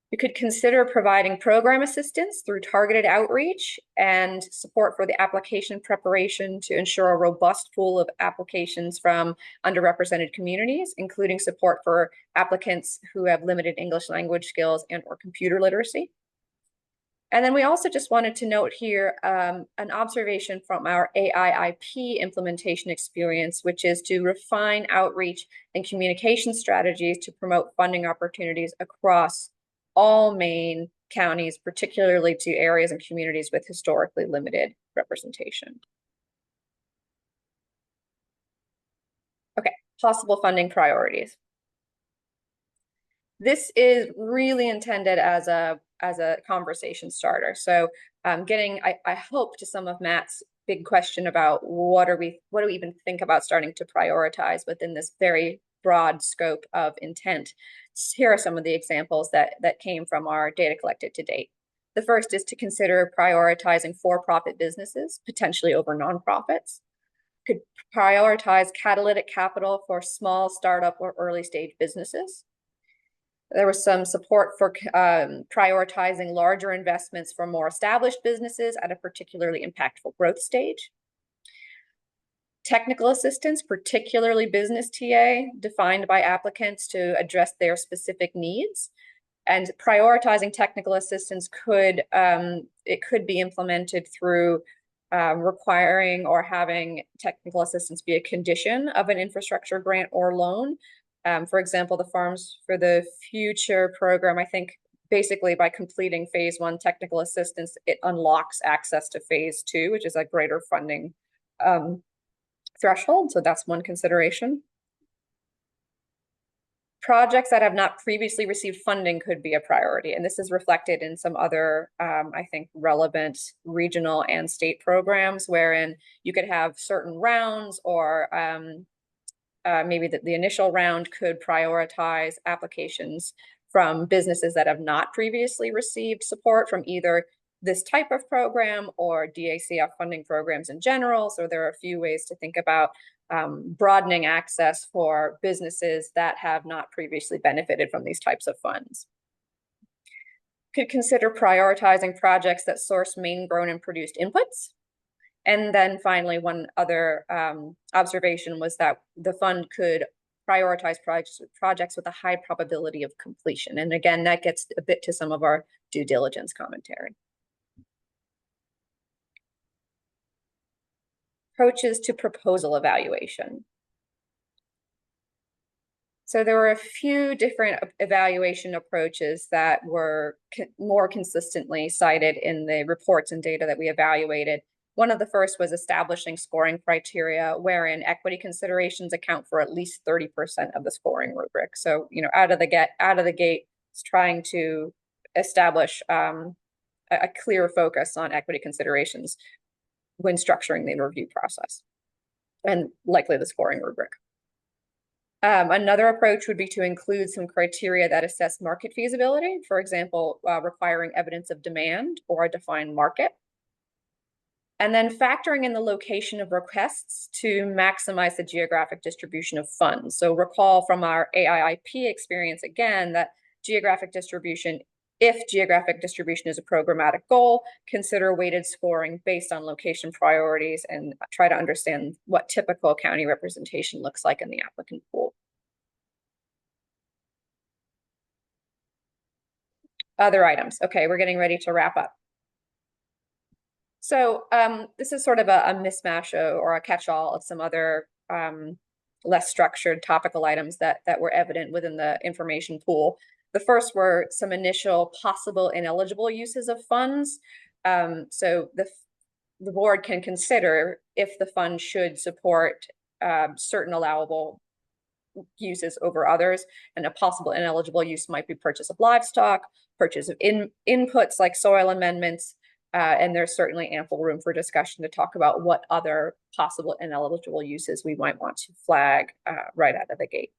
You could consider providing program assistance through targeted outreach and support for the application preparation to ensure a robust pool of applications from underrepresented communities, including support for applicants who have limited English language skills and or computer literacy. And then we also just wanted to note here an observation from our AIIP implementation experience, which is to refine outreach and communication strategies to promote funding opportunities across all Maine counties, particularly to areas and communities with historically limited representation. Okay, possible funding priorities. This is really intended as a conversation starter. So getting, I hope, to some of Matt's big question about what do we even think about starting to prioritize within this very broad scope of intent. Here are some of the examples that came from our data collected to date. The first is to consider prioritizing for-profit businesses, potentially over nonprofits. Could prioritize catalytic capital for small startup or early stage businesses. There was some support for prioritizing larger investments for more established businesses at a particularly impactful growth stage. Technical assistance, particularly business TA, defined by applicants to address their specific needs. And prioritizing technical assistance could be implemented through requiring or having technical assistance be a condition of an infrastructure grant or loan. For example, the Farms for the Future program, I think basically by completing phase 1 technical assistance, it unlocks access to phase 2, which is a greater funding threshold. So that's one consideration. Projects that have not previously received funding could be a priority. And this is reflected in some other, I think, relevant regional and state programs wherein you could have certain rounds or maybe the initial round could prioritize applications from businesses that have not previously received support from either this type of program or DACF funding programs in general. So there are a few ways to think about broadening access for businesses that have not previously benefited from these types of funds. Could consider prioritizing projects that source Maine grown and produced inputs. And then finally, one other observation was that the fund could prioritize projects with a high probability of completion. And again, that gets a bit to some of our due diligence commentary. Approaches to proposal evaluation. So there were a few different evaluation approaches that were more consistently cited in the reports and data that we evaluated. One of the first was establishing scoring criteria wherein equity considerations account for at least 30% of the scoring rubric. So, you know, out of the gate, it's trying to establish a clear focus on equity considerations when structuring the review process and likely the scoring rubric. Another approach would be to include some criteria that assess market feasibility, for example, requiring evidence of demand or a defined market. And then factoring in the location of requests to maximize the geographic distribution of funds. So recall from our AIIP experience again that geographic distribution If geographic distribution is a programmatic goal, consider weighted scoring based on location priorities and try to understand what typical county representation looks like in the applicant pool. Other items. Okay, we're getting ready to wrap up. So this is sort of a mismatch or a catch-all of some other less structured topical items that were evident within the information pool. The first were some initial possible ineligible uses of funds. So the board can consider if the fund should support certain allowable uses over others, and a possible ineligible use might be purchase of livestock, purchase of inputs like soil amendments, and there's certainly ample room for discussion to talk about what other possible ineligible uses we might want to flag right out of the gate.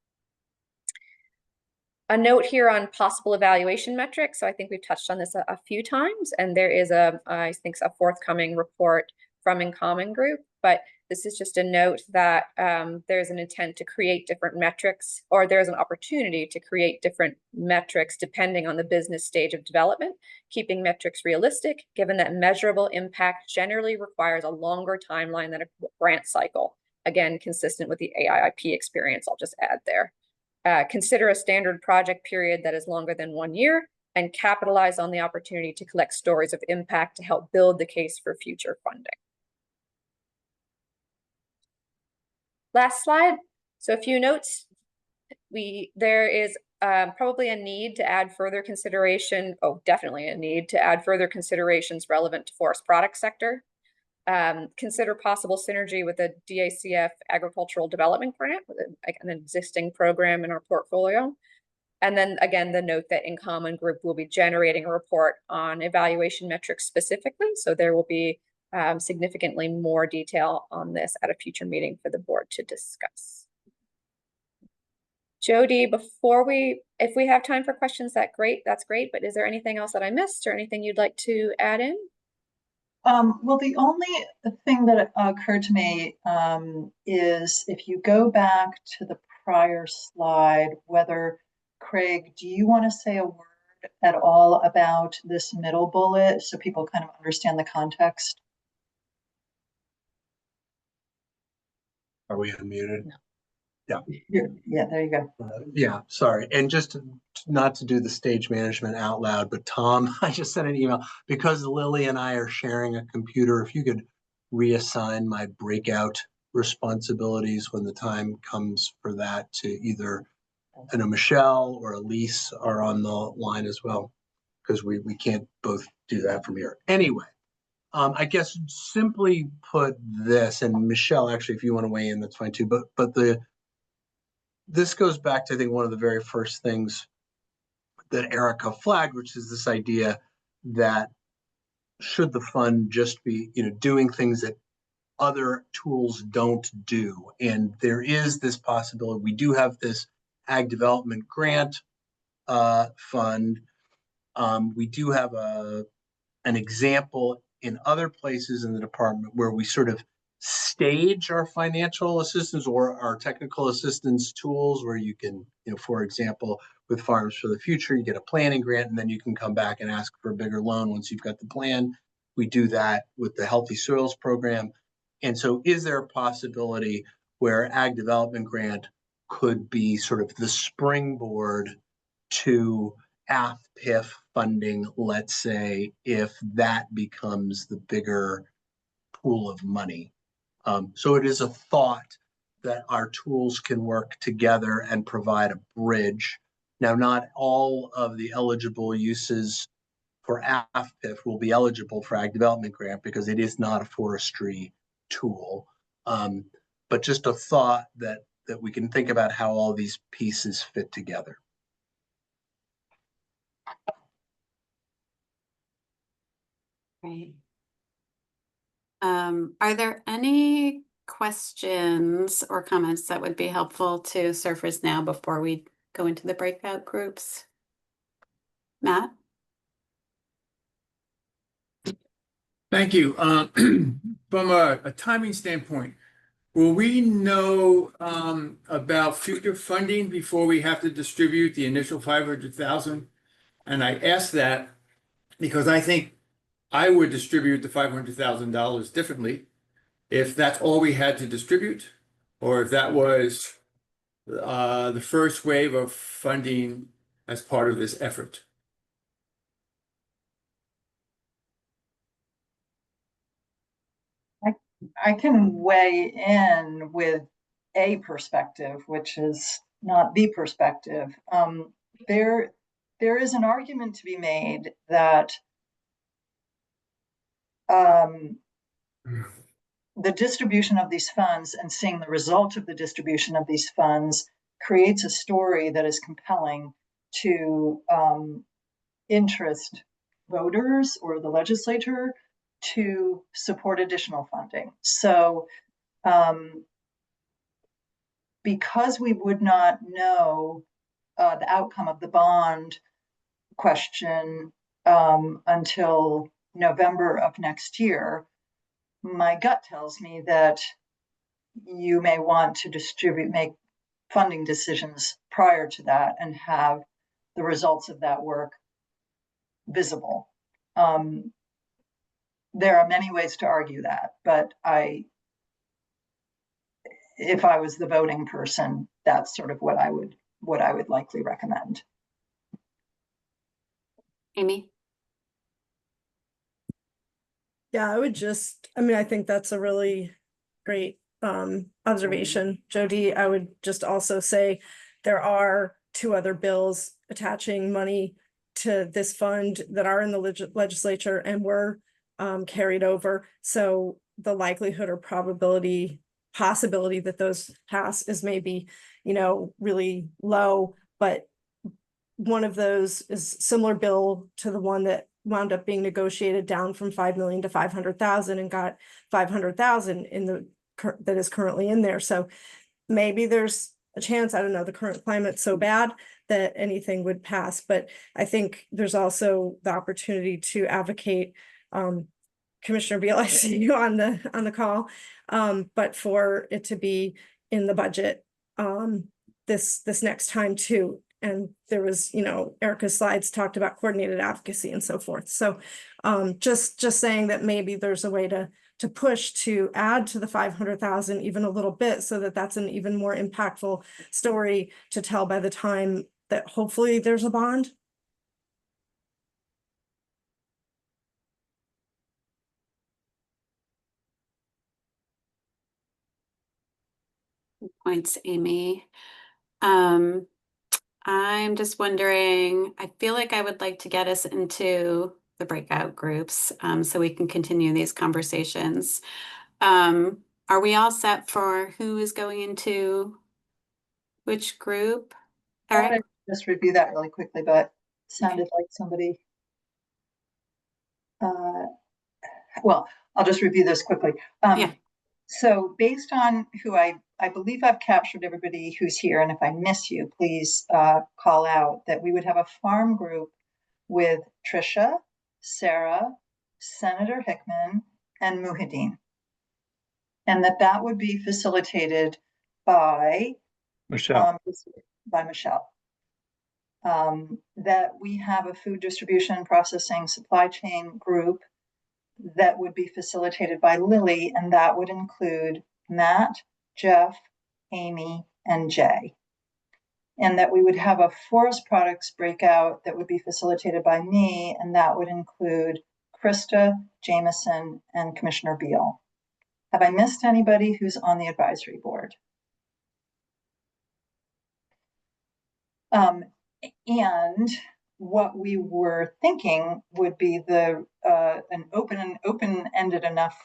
A note here on possible evaluation metrics. So I think we've touched on this a few times, and there is I think a forthcoming report from In Common Group, but this is just a note that there's an intent to create different metrics, or there's an opportunity to create different metrics depending on the business stage of development, keeping metrics realistic, given that measurable impact generally requires a longer timeline than a grant cycle. Again, consistent with the AIIP experience, I'll just add there. Consider a standard project period that is longer than 1 year, and capitalize on the opportunity to collect stories of impact to help build the case for future funding. Last slide. So a few notes. There is probably a need to add further consideration. Oh, definitely a need to add further considerations relevant to forest product sector. Consider possible synergy with a DACF agricultural development grant with an existing program in our portfolio. And then again, the note that In Common Group will be generating a report on evaluation metrics specifically. So there will be significantly more detail on this at a future meeting for the board to discuss. Jody, if we have time for questions, that's great. But is there anything else that I missed or anything you'd like to add in? Well, the only thing that occurred to me is if you go back to the prior slide, whether, Craig, do you want to say a word at all about this middle bullet so people kind of understand the context? Are we unmuted? No. Yeah. Yeah, there you go. Yeah, sorry. And just not to do the stage management out loud, but Tom, I just sent an email because Lily and I are sharing a computer. If you could reassign my breakout responsibilities when the time comes for that to either, I know Michelle or Elise are on the line as well, because we can't both do that from here. Anyway, I guess simply put this, and Michelle, actually, if you want to weigh in, that's fine too. But this goes back to, I think, one of the very first things that Erica flagged, which is this idea that should the fund just be, doing things that other tools don't do. And there is this possibility. We do have this ag development grant fund. We do have an example in other places in the department where we sort of stage our financial assistance or our technical assistance tools, where you can, for example, with Farms for the Future, you get a planning grant and then you can come back and ask for a bigger loan once you've got the plan. We do that with the Healthy Soils program. And so is there a possibility where ag development grant could be sort of the springboard to AFPIF funding, let's say, if that becomes the bigger pool of money? So it is a thought that our tools can work together and provide a bridge. Now, not all of the eligible uses for AFPIF will be eligible for ag development grant because it is not a forestry tool. But just a thought that we can think about how all these pieces fit together. Right. Are there any questions or comments that would be helpful to surface now before we go into the breakout groups? Matt? Thank you. From a timing standpoint, will we know about future funding before we have to distribute the initial 500,000 And I ask that because I think I would distribute the $500,000 differently if that's all we had to distribute, or if that was the first wave of funding as part of this effort. I can weigh in with a perspective, which is not the perspective. There is an argument to be made that the distribution of these funds and seeing the result of the distribution of these funds creates a story that is compelling to interest voters or the legislature to support additional funding. So because we would not know the outcome of the bond question until November of next year, my gut tells me that you may want to make funding decisions prior to that and have the results of that work visible. There are many ways to argue that, but if I was the voting person, that's sort of what I would likely recommend. Amy? Yeah, I think that's a really great observation, Jody. I would just also say there are 2 other bills attaching money to this fund that are in the legislature and were carried over. So the likelihood or possibility that those pass is maybe, really low, but one of those is similar bill to the one that wound up being negotiated down from 5 million to 500,000 and got 500,000 that is currently in there. So maybe there's a chance, I don't know, the current climate's so bad that anything would pass, but I think there's also the opportunity to advocate, Commissioner Beal, I see you on the call, but for it to be in the budget this next time too. And there was, Erica's slides talked about coordinated advocacy and so forth. So just saying that maybe there's a way to push to add to the 500,000 even a little bit, so that that's an even more impactful story to tell by the time that hopefully there's a bond. Points, Amy. I'm just wondering, I feel like I would like to get us into the breakout groups so we can continue these conversations. Are we all set for who is going into which group? Eric? Just review that really quickly, but sounded like somebody. Well, I'll just review this quickly. Yeah. So based on who I believe I've captured everybody who's here, and if I miss you, please call out, that we would have a farm group with Tricia, Sarah, Senator Hickman, and Muhyiddin. And that would be facilitated by Michelle. That we have a food distribution processing supply chain group that would be facilitated by Lily, and that would include Matt, Jeff, Amy, and Jay. And that we would have a forest products breakout that would be facilitated by me, and that would include Krista, Jameson, and Commissioner Beal. Have I missed anybody who's on the advisory board? And what we were thinking would be an open-ended enough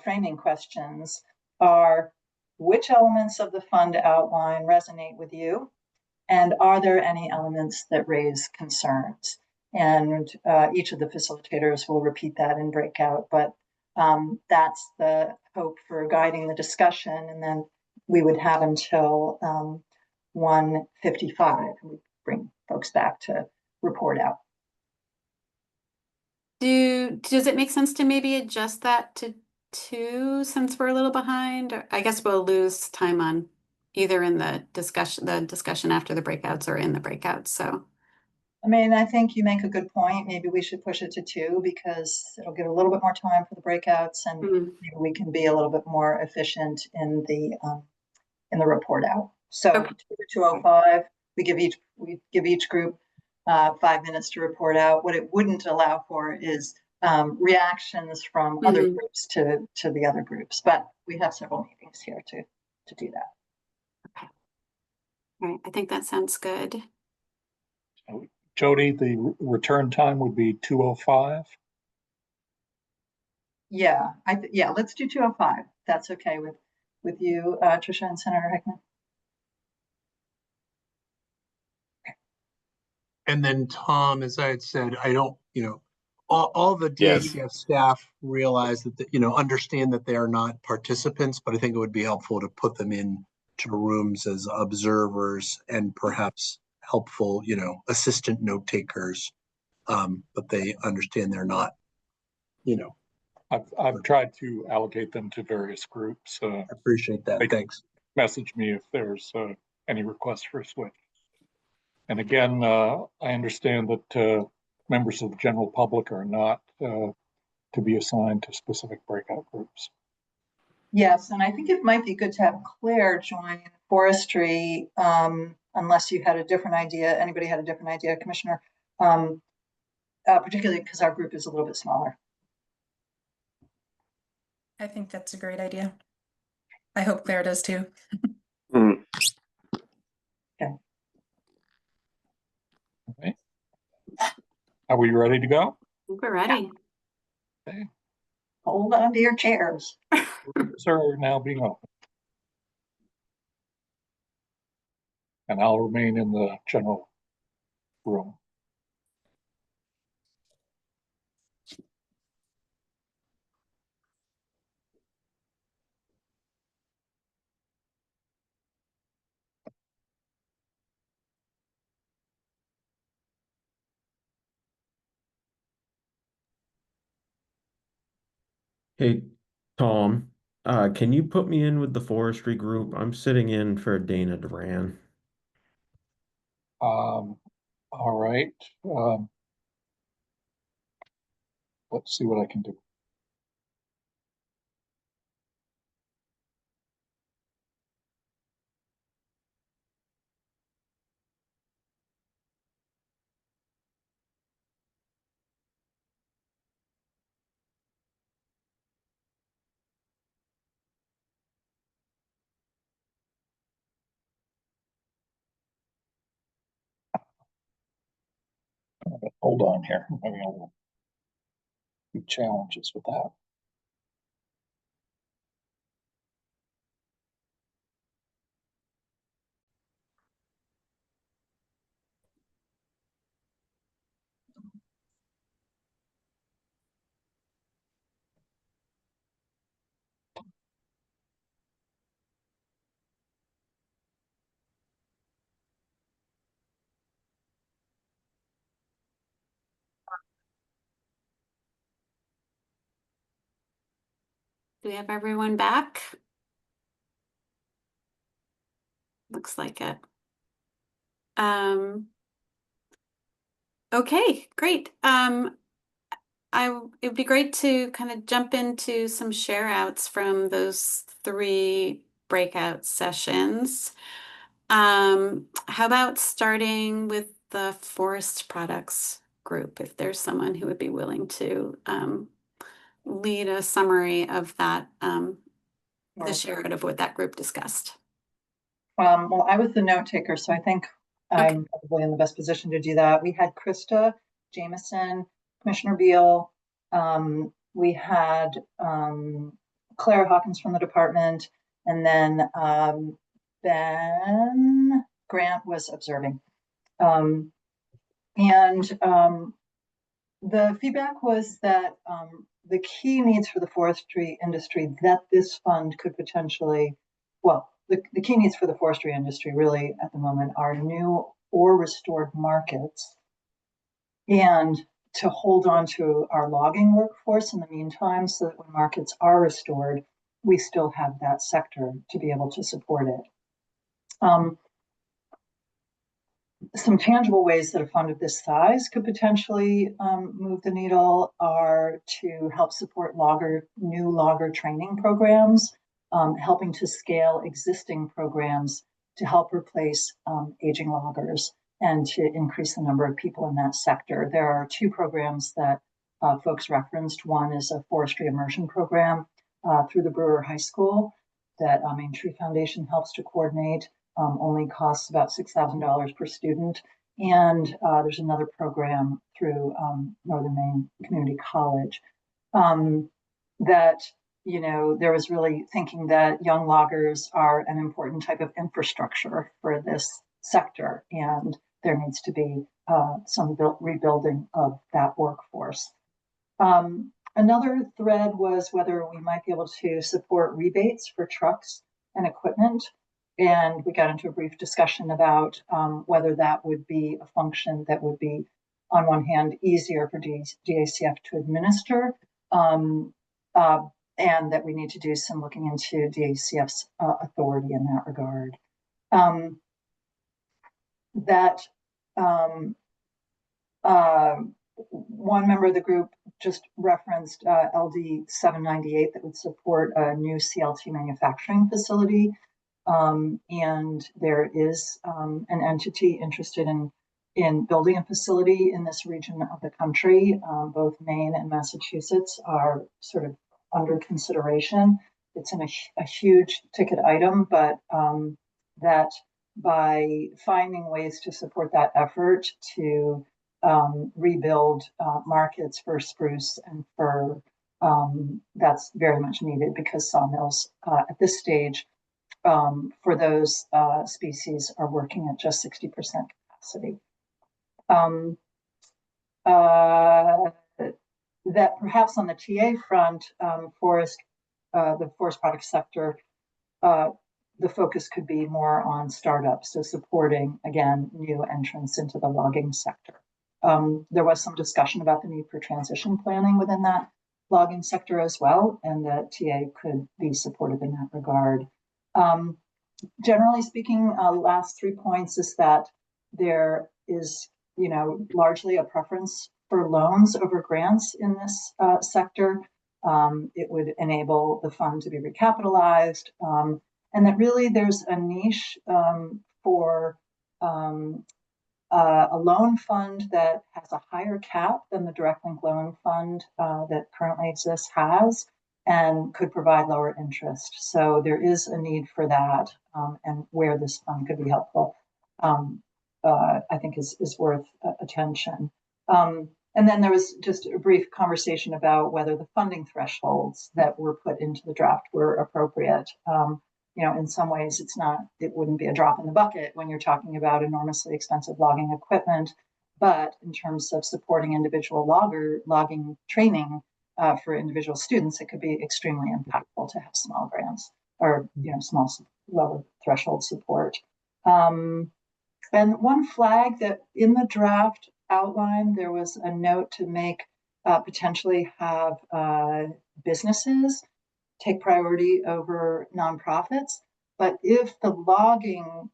framing questions are: which elements of the fund outline resonate with you? And are there any elements that raise concerns? And each of the facilitators will repeat that in breakout, but that's the hope for guiding the discussion. And then we would have until 1:55. We bring folks back to report out. Does it make sense to maybe adjust that to 2 since we're a little behind? Or I guess we'll lose time on either in the discussion after the breakouts or in the breakouts. So I mean, I think you make a good point. Maybe we should push it to 2 because it'll give a little bit more time for the breakouts and maybe we can be a little bit more efficient in the report out. So Okay. 2:05, we give each group 5 minutes to report out. What it wouldn't allow for is reactions from other groups to the other groups, but we have several meetings here to do that. Okay. All right. I think that sounds good. Jody, the return time would be 2:05. Yeah, yeah, let's do 2:05. That's okay with you, Tricia and Senator Hickman. And then Tom, as I had said, I don't, all the DHS staff realize that, understand that they are not participants, but I think it would be helpful to put them in to rooms as observers and perhaps helpful, assistant note takers. But they understand they're not, I've tried to allocate them to various groups. I appreciate that. Thanks. Message me if there's any requests for a switch. And again, I understand that members of the general public are not to be assigned to specific breakout groups. Yes, and I think it might be good to have Claire join forestry, unless you had a different idea. Anybody had a different idea, Commissioner? Particularly because our group is a little bit smaller. I think that's a great idea. I hope Claire does too. Okay. Okay. Are we ready to go? I think we're ready. Okay. Hold on to your chairs. Rooms are now being opened. And I'll remain in the general room. Hey, Tom, can you put me in with the forestry group? I'm sitting in for Dana Duran. All right. Let's see what I can do. Hold on here. Maybe I'll have challenges with that. Do we have everyone back? Looks like it. Okay, great. It'd be great to kind of jump into some share outs from those 3 breakout sessions. How about starting with the forest products group, if there's someone who would be willing to lead a summary of that, the share out of what that group discussed. Well, I was the note taker, so I think I'm probably in the best position to do that. We had Krista Jameson, Commissioner Beal. We had Claire Hawkins from the department, and then Ben Grant was observing. The feedback was that the key needs for the forestry industry that this fund could potentially, well, the key needs for the forestry industry really at the moment are new or restored markets and to hold on to our logging workforce in the meantime so that when markets are restored, we still have that sector to be able to support it. Some tangible ways that a fund of this size could potentially move the needle are to help support new logger training programs, helping to scale existing programs to help replace aging loggers and to increase the number of people in that sector. There are two programs that folks referenced. One is a forestry immersion program through the Brewer High School that Main Tree Foundation helps to coordinate. Only costs about $6,000 per student. And there's another program through Northern Maine Community College that, there was really thinking that young loggers are an important type of infrastructure for this sector, and there needs to be some rebuilding of that workforce. Another thread was whether we might be able to support rebates for trucks and equipment. And we got into a brief discussion about whether that would be a function that would be, on one hand, easier for DACF to administer, and that we need to do some looking into DACF's authority in that regard. One member of the group just referenced LD 798 that would support a new CLT manufacturing facility. And there is an entity interested in building a facility in this region of the country. Both Maine and Massachusetts are sort of under consideration. It's a huge ticket item, but that by finding ways to support that effort to rebuild markets for spruce and fir, that's very much needed because sawmills at this stage for those species are working at just 60% capacity. That perhaps on the TA front, the forest product sector, the focus could be more on startups, so supporting, again, new entrants into the logging sector. There was some discussion about the need for transition planning within that logging sector as well, and that TA could be supported in that regard. Generally speaking, last 3 points is that there is, largely a preference for loans over grants in this sector. It would enable the fund to be recapitalized, and that really there's a niche for a loan fund that has a higher cap than the direct link loan fund that currently exists has, and could provide lower interest. So there is a need for that, and where this fund could be helpful, I think is worth attention. And then there was just a brief conversation about whether the funding thresholds that were put into the draft were appropriate. In some ways it wouldn't be a drop in the bucket when you're talking about enormously expensive logging equipment, but in terms of supporting individual logging training, for individual students, it could be extremely impactful to have small grants or small lower threshold support. And one flag that in the draft outline, there was a note to make potentially have businesses take priority over nonprofits. But if the logging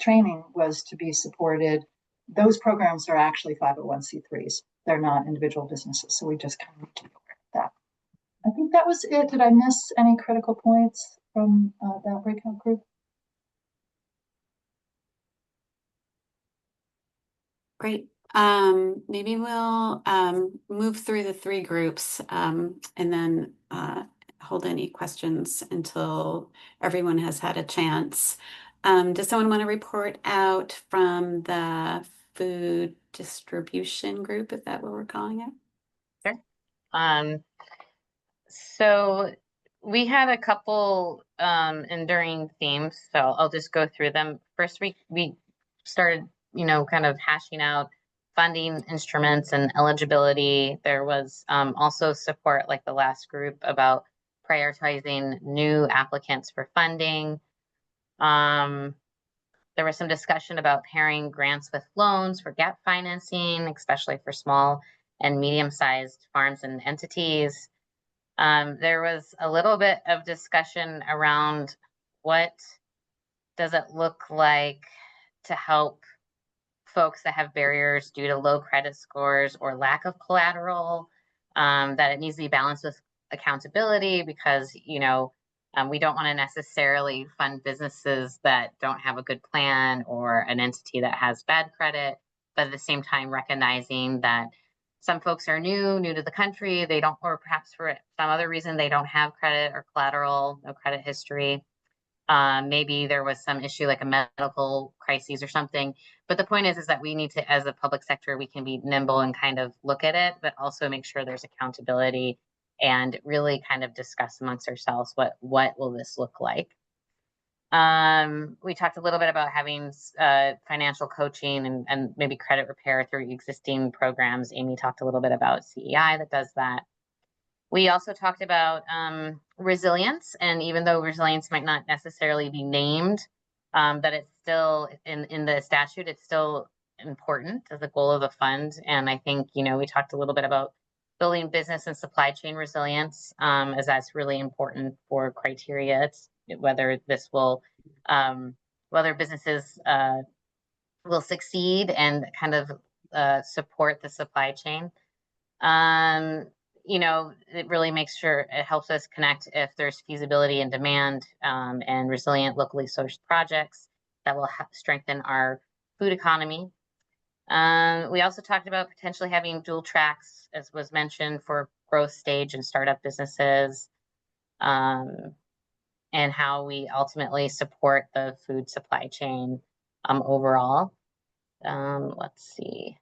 training was to be supported, those programs are actually 501c3s. They're not individual businesses. So we just kind of keep aware of that. I think that was it. Did I miss any critical points from that breakout group? Great. Maybe we'll move through the 3 groups and then hold any questions until everyone has had a chance. Does someone want to report out from the food distribution group, if that's what we're calling it? Sure. So we had a couple enduring themes, so I'll just go through them. First, we started, kind of hashing out funding instruments and eligibility. There was also support, like the last group, about prioritizing new applicants for funding. There was some discussion about pairing grants with loans for gap financing, especially for small and medium-sized farms and entities. There was a little bit of discussion around what does it look like to help folks that have barriers due to low credit scores or lack of collateral, that it needs to be balanced with accountability because, you know, we don't want to necessarily fund businesses that don't have a good plan or an entity that has bad credit, but at the same time recognizing that some folks are new to the country, they don't, or perhaps for some other reason, they don't have credit or collateral, no credit history. Maybe there was some issue like a medical crisis or something. But the point is that we need to, as a public sector, we can be nimble and kind of look at it, but also make sure there's accountability and really kind of discuss amongst ourselves what will this look like. We talked a little bit about having financial coaching and maybe credit repair through existing programs. Amy talked a little bit about CEI that does that. We also talked about resilience, and even though resilience might not necessarily be named, that it's still in the statute, it's still important as a goal of the fund. And I think, you know, we talked a little bit about building business and supply chain resilience, as that's really important for criteria. It's whether this will, whether businesses will succeed and kind of support the supply chain. You know, it really makes sure it helps us connect if there's feasibility and demand, and resilient locally sourced projects that will strengthen our food economy. We also talked about potentially having dual tracks, as was mentioned, for growth stage and startup businesses, and how we ultimately support the food supply chain overall. Let's see.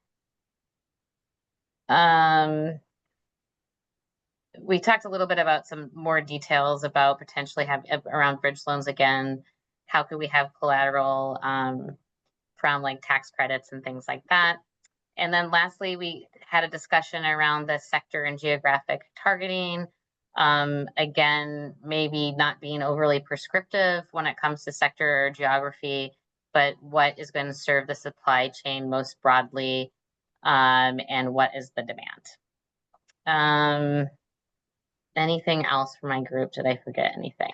We talked a little bit about some more details about potentially have around bridge loans again. How could we have collateral from like tax credits and things like that? And then lastly, we had a discussion around the sector and geographic targeting. Again, maybe not being overly prescriptive when it comes to sector or geography, but what is going to serve the supply chain most broadly, and what is the demand? Anything else for my group? Did I forget anything?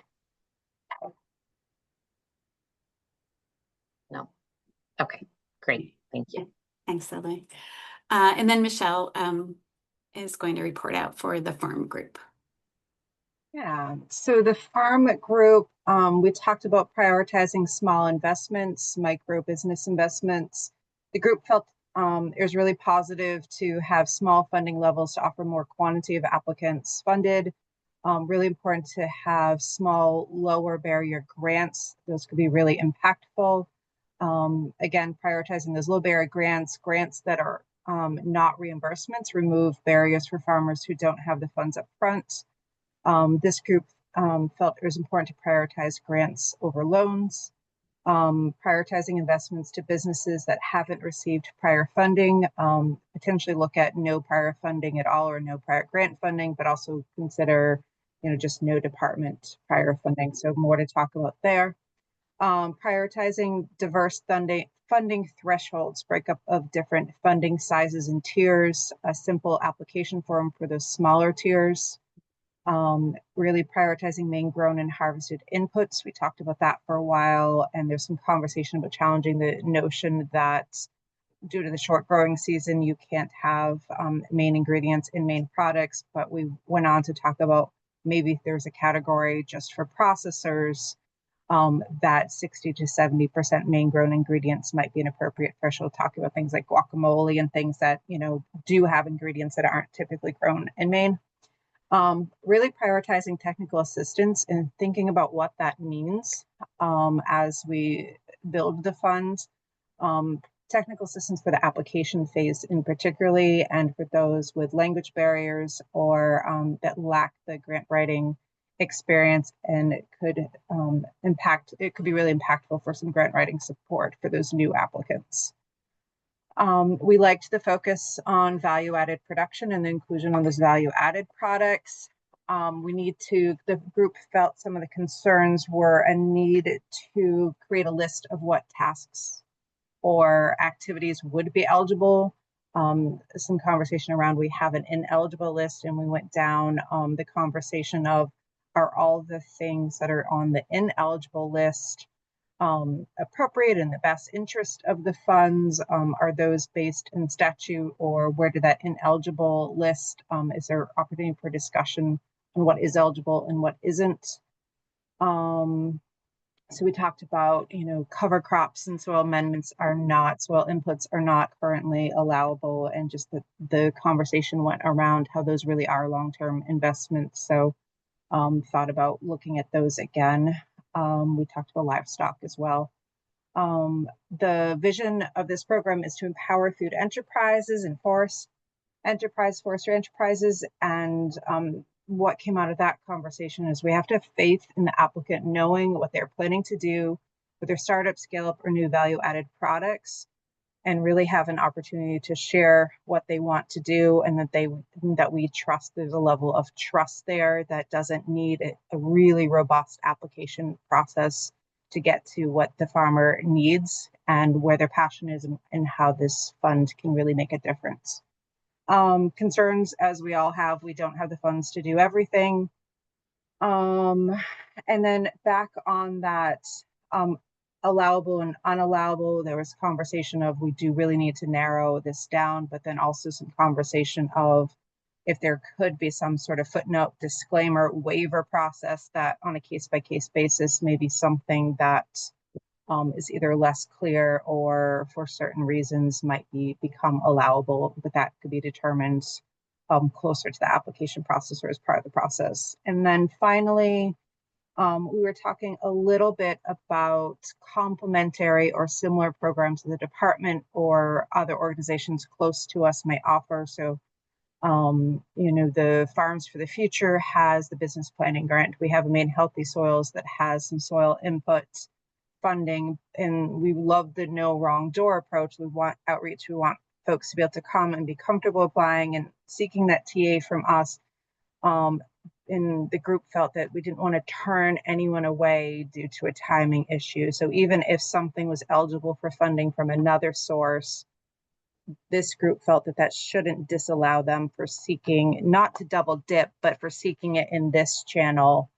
No. Okay, great. Thank you. Thanks, Lily. And then Michelle is going to report out for the farm group. Yeah, so the farm group, we talked about prioritizing small investments, micro business investments. The group felt it was really positive to have small funding levels to offer more quantity of applicants funded. Really important to have small, lower barrier grants. Those could be really impactful. Again, prioritizing those low barrier grants that are not reimbursements, remove barriers for farmers who don't have the funds up front. This group felt it was important to prioritize grants over loans. Prioritizing investments to businesses that haven't received prior funding, potentially look at no prior funding at all or no prior grant funding, but also consider, you know, just no department prior funding. So more to talk about there. Prioritizing diverse funding thresholds, breakup of different funding sizes and tiers, a simple application form for those smaller tiers. Really prioritizing Maine grown and harvested inputs. We talked about that for a while, and there's some conversation about challenging the notion that due to the short growing season, you can't have Maine ingredients in Maine products, but we went on to talk about maybe if there's a category just for processors, that 60 to 70% Maine grown ingredients might be an appropriate threshold, talking about things like guacamole and things that, you know, do have ingredients that aren't typically grown in Maine. Really prioritizing technical assistance and thinking about what that means as we build the fund. Technical assistance for the application phase in particularly, and for those with language barriers or that lack the grant writing experience, and it could be really impactful for some grant writing support for those new applicants. We liked the focus on value-added production and the inclusion on those value-added products. The group felt some of the concerns were a need to create a list of what tasks or activities would be eligible. Some conversation around we have an ineligible list, and we went down the conversation of, are all the things that are on the ineligible list appropriate in the best interest of the funds? Are those based in statute, or where did that ineligible list? Is there opportunity for discussion on what is eligible and what isn't? So we talked about, cover crops and soil amendments soil inputs are not currently allowable, and just the conversation went around how those really are long-term investments. So thought about looking at those again. We talked about livestock as well. The vision of this program is to empower food enterprises and forestry enterprises. And what came out of that conversation is we have to have faith in the applicant knowing what they're planning to do with their startup, scale up, or new value added products, and really have an opportunity to share what they want to do, and that we trust. There's a level of trust there that doesn't need a really robust application process to get to what the farmer needs and where their passion is, and how this fund can really make a difference. Concerns, as we all have, we don't have the funds to do everything. And then back on that, allowable and unallowable, there was conversation of we do really need to narrow this down, but then also some conversation of if there could be some sort of footnote, disclaimer, waiver process that on a case-by-case basis may be something that is either less clear or for certain reasons might become allowable, but that could be determined closer to the application process or as part of the process. And then finally, we were talking a little bit about complementary or similar programs that the department or other organizations close to us might offer. So, the Farms for the Future has the business planning grant. We have a Maine Healthy Soils that has some soil input funding, and we love the no wrong door approach. We want outreach. We want folks to be able to come and be comfortable applying and seeking that TA from us. And the group felt that we didn't want to turn anyone away due to a timing issue. So even if something was eligible for funding from another source, this group felt that shouldn't disallow them for seeking, not to double dip, but for seeking it in this channel.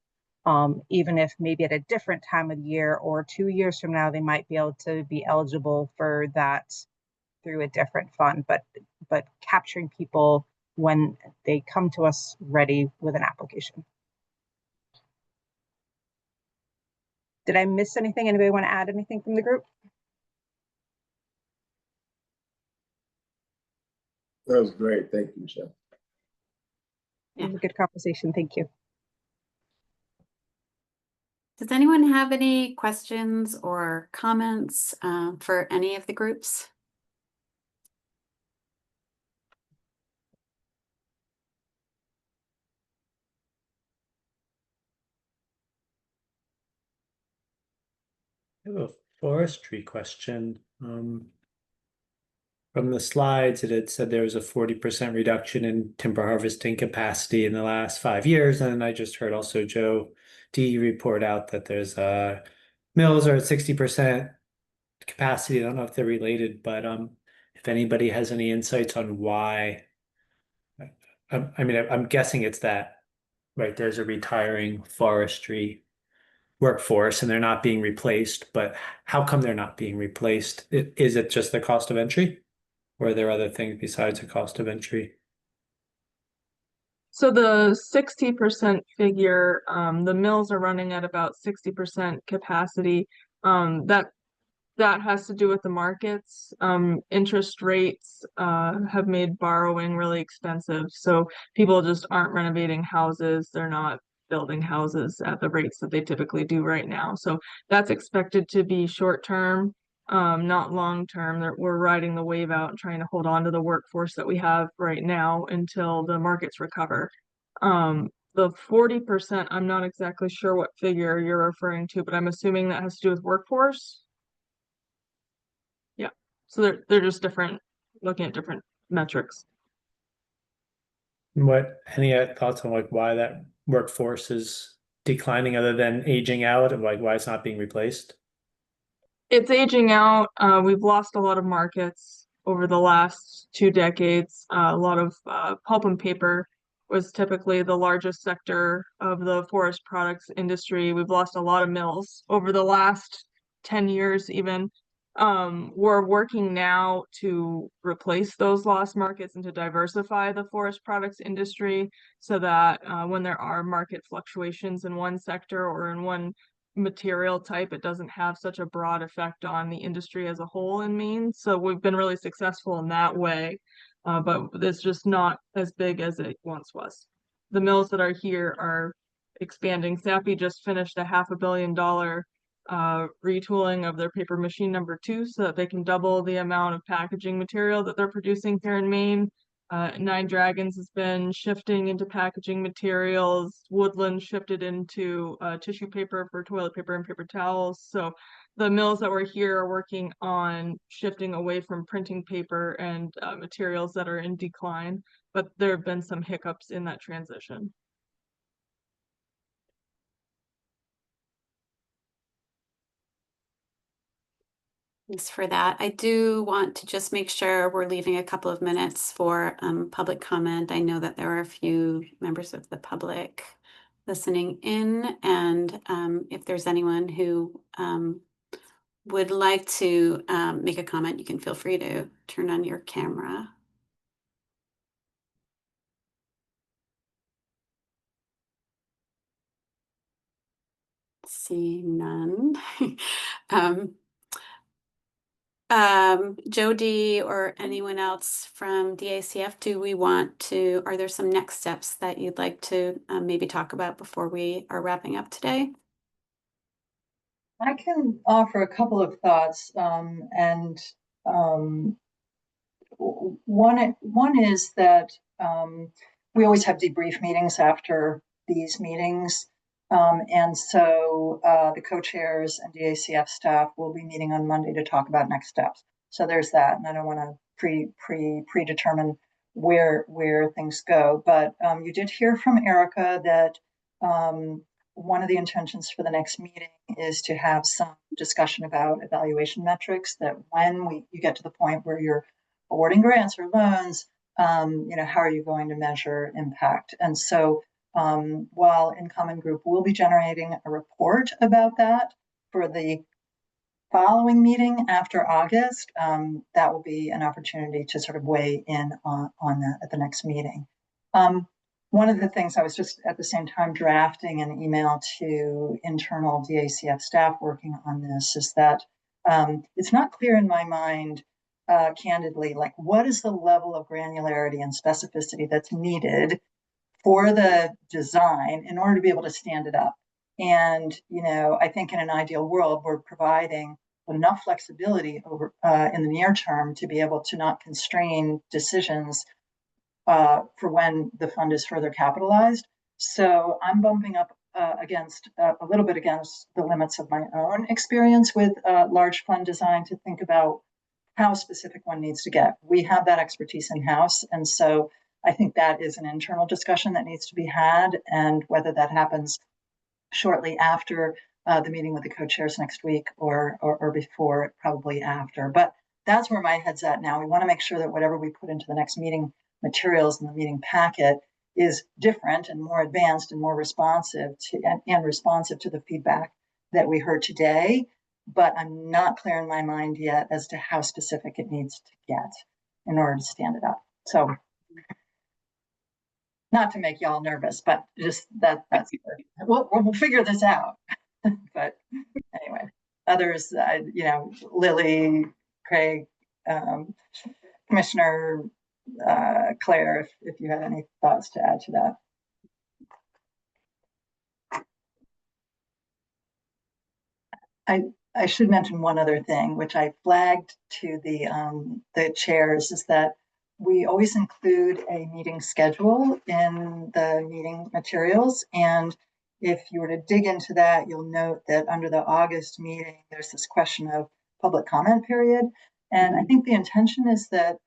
Even if maybe at a different time of the year or 2 years from now, they might be able to be eligible for that through a different fund, but capturing people when they come to us ready with an application. Did I miss anything? Anybody want to add anything from the group? That was great. Thank you, Michelle. It was a good conversation. Thank you. Does anyone have any questions or comments for any of the groups? I have a forestry question. From the slides, it had said there was a 40% reduction in timber harvesting capacity in the last 5 years. And I just heard also Joe D report out that there's mills are at 60% capacity. I don't know if they're related, but if anybody has any insights on why. I'm guessing it's that, right? There's a retiring forestry workforce and they're not being replaced, but how come they're not being replaced? Is it just the cost of entry, or are there other things besides the cost of entry? So the 60% figure, the mills are running at about 60% capacity. That has to do with the markets. Interest rates have made borrowing really expensive. So people just aren't renovating houses. They're not building houses at the rates that they typically do right now. So that's expected to be short term, not long term. We're riding the wave out and trying to hold on to the workforce that we have right now until the markets recover. The 40%, I'm not exactly sure what figure you're referring to, but I'm assuming that has to do with workforce. Yeah, so they're just different, looking at different metrics. Any thoughts on why that workforce is declining other than aging out, and why it's not being replaced? It's aging out. We've lost a lot of markets over the last 2 decades. A lot of pulp and paper was typically the largest sector of the forest products industry. We've lost a lot of mills over the last 10 years even. We're working now to replace those lost markets and to diversify the forest products industry so that when there are market fluctuations in one sector or in one material type, it doesn't have such a broad effect on the industry as a whole in Maine. So we've been really successful in that way, but it's just not as big as it once was. The mills that are here are expanding. Sappi just finished a $500 million retooling of their paper machine number 2 so that they can double the amount of packaging material that they're producing here in Maine. Nine Dragons has been shifting into packaging materials. Woodland shifted into tissue paper for toilet paper and paper towels. So the mills that were here are working on shifting away from printing paper and materials that are in decline, but there have been some hiccups in that transition. Thanks for that. I do want to just make sure we're leaving a couple of minutes for public comment. I know that there are a few members of the public listening in, and if there's anyone who would like to make a comment, you can feel free to turn on your camera. See none. Jody or anyone else from DACF, are there some next steps that you'd like to maybe talk about before we are wrapping up today? I can offer a couple of thoughts, and one is that we always have debrief meetings after these meetings. And so the co-chairs and DACF staff will be meeting on Monday to talk about next steps. So there's that, and I don't want to predetermine where things go. But you did hear from Erica that one of the intentions for the next meeting is to have some discussion about evaluation metrics, that when you get to the point where you're awarding grants or loans, how are you going to measure impact? And so while In Common Group will be generating a report about that for the following meeting after August, that will be an opportunity to sort of weigh in on that at the next meeting. One of the things I was just at the same time drafting an email to internal DACF staff working on this is that it's not clear in my mind, candidly, like what is the level of granularity and specificity that's needed for the design in order to be able to stand it up. And, I think in an ideal world, we're providing enough flexibility over in the near term to be able to not constrain decisions for when the fund is further capitalized. So I'm bumping up against a little bit against the limits of my own experience with large fund design to think about how specific one needs to get. We have that expertise in-house, and so I think that is an internal discussion that needs to be had, and whether that happens shortly after the meeting with the co-chairs next week or before, probably after. But that's where my head's at now. We want to make sure that whatever we put into the next meeting materials in the meeting packet is different and more advanced and more responsive and responsive to the feedback that we heard today. But I'm not clear in my mind yet as to how specific it needs to get in order to stand it up. So not to make y'all nervous, but just that's we'll figure this out. But anyway, others, Lily, Craig, Commissioner Claire, if you had any thoughts to add to that. I should mention one other thing, which I flagged to the chairs, is that we always include a meeting schedule in the meeting materials. And if you were to dig into that, you'll note that under the August meeting, there's this question of public comment period. And I think the intention is that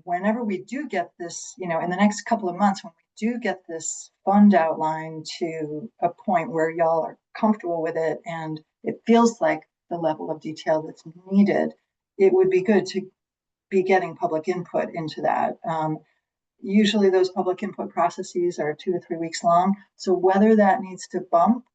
whenever we do get this, in the next couple of months, when we do get this fund outline to a point where y'all are comfortable with it and it feels like the level of detail that's needed, it would be good to be getting public input into that. Usually those public input processes are 2 to 3 weeks long. So whether that needs to bump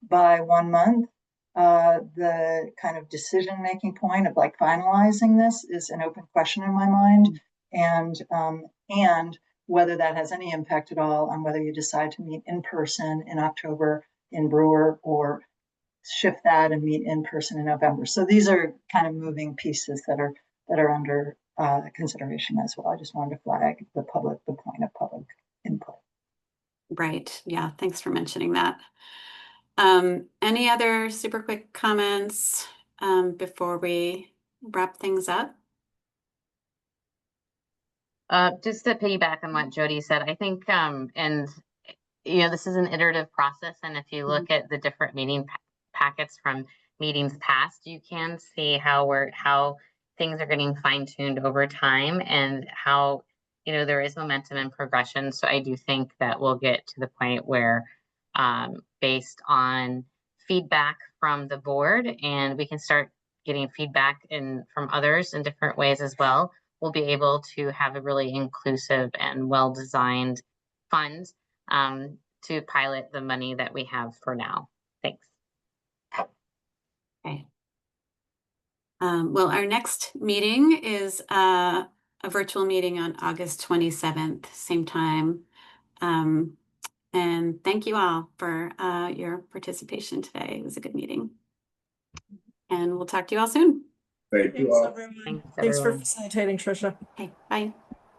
by 1 month the kind of decision-making point of like finalizing this is an open question in my mind. And whether that has any impact at all on whether you decide to meet in person in October in Brewer or shift that and meet in person in November. So these are kind of moving pieces that are under consideration as well. I just wanted to flag the point of public input. Right. Yeah. Thanks for mentioning that. Any other super quick comments before we wrap things up? Just to piggyback on what Jody said, I think, and this is an iterative process, and if you look at the different meeting packets from meetings past, you can see how things are getting fine-tuned over time, and how there is momentum and progression. So I do think that we'll get to the point where, based on feedback from the board, and we can start getting feedback from others in different ways as well, we'll be able to have a really inclusive and well-designed fund to pilot the money that we have for now. Thanks. Okay. Well, our next meeting is a virtual meeting on August 27th, same time. And thank you all for your participation today. It was a good meeting. And we'll talk to you all soon. Thank you Thanks, all. everyone. Thanks, Thanks for everyone. facilitating, Trisha. Okay, bye.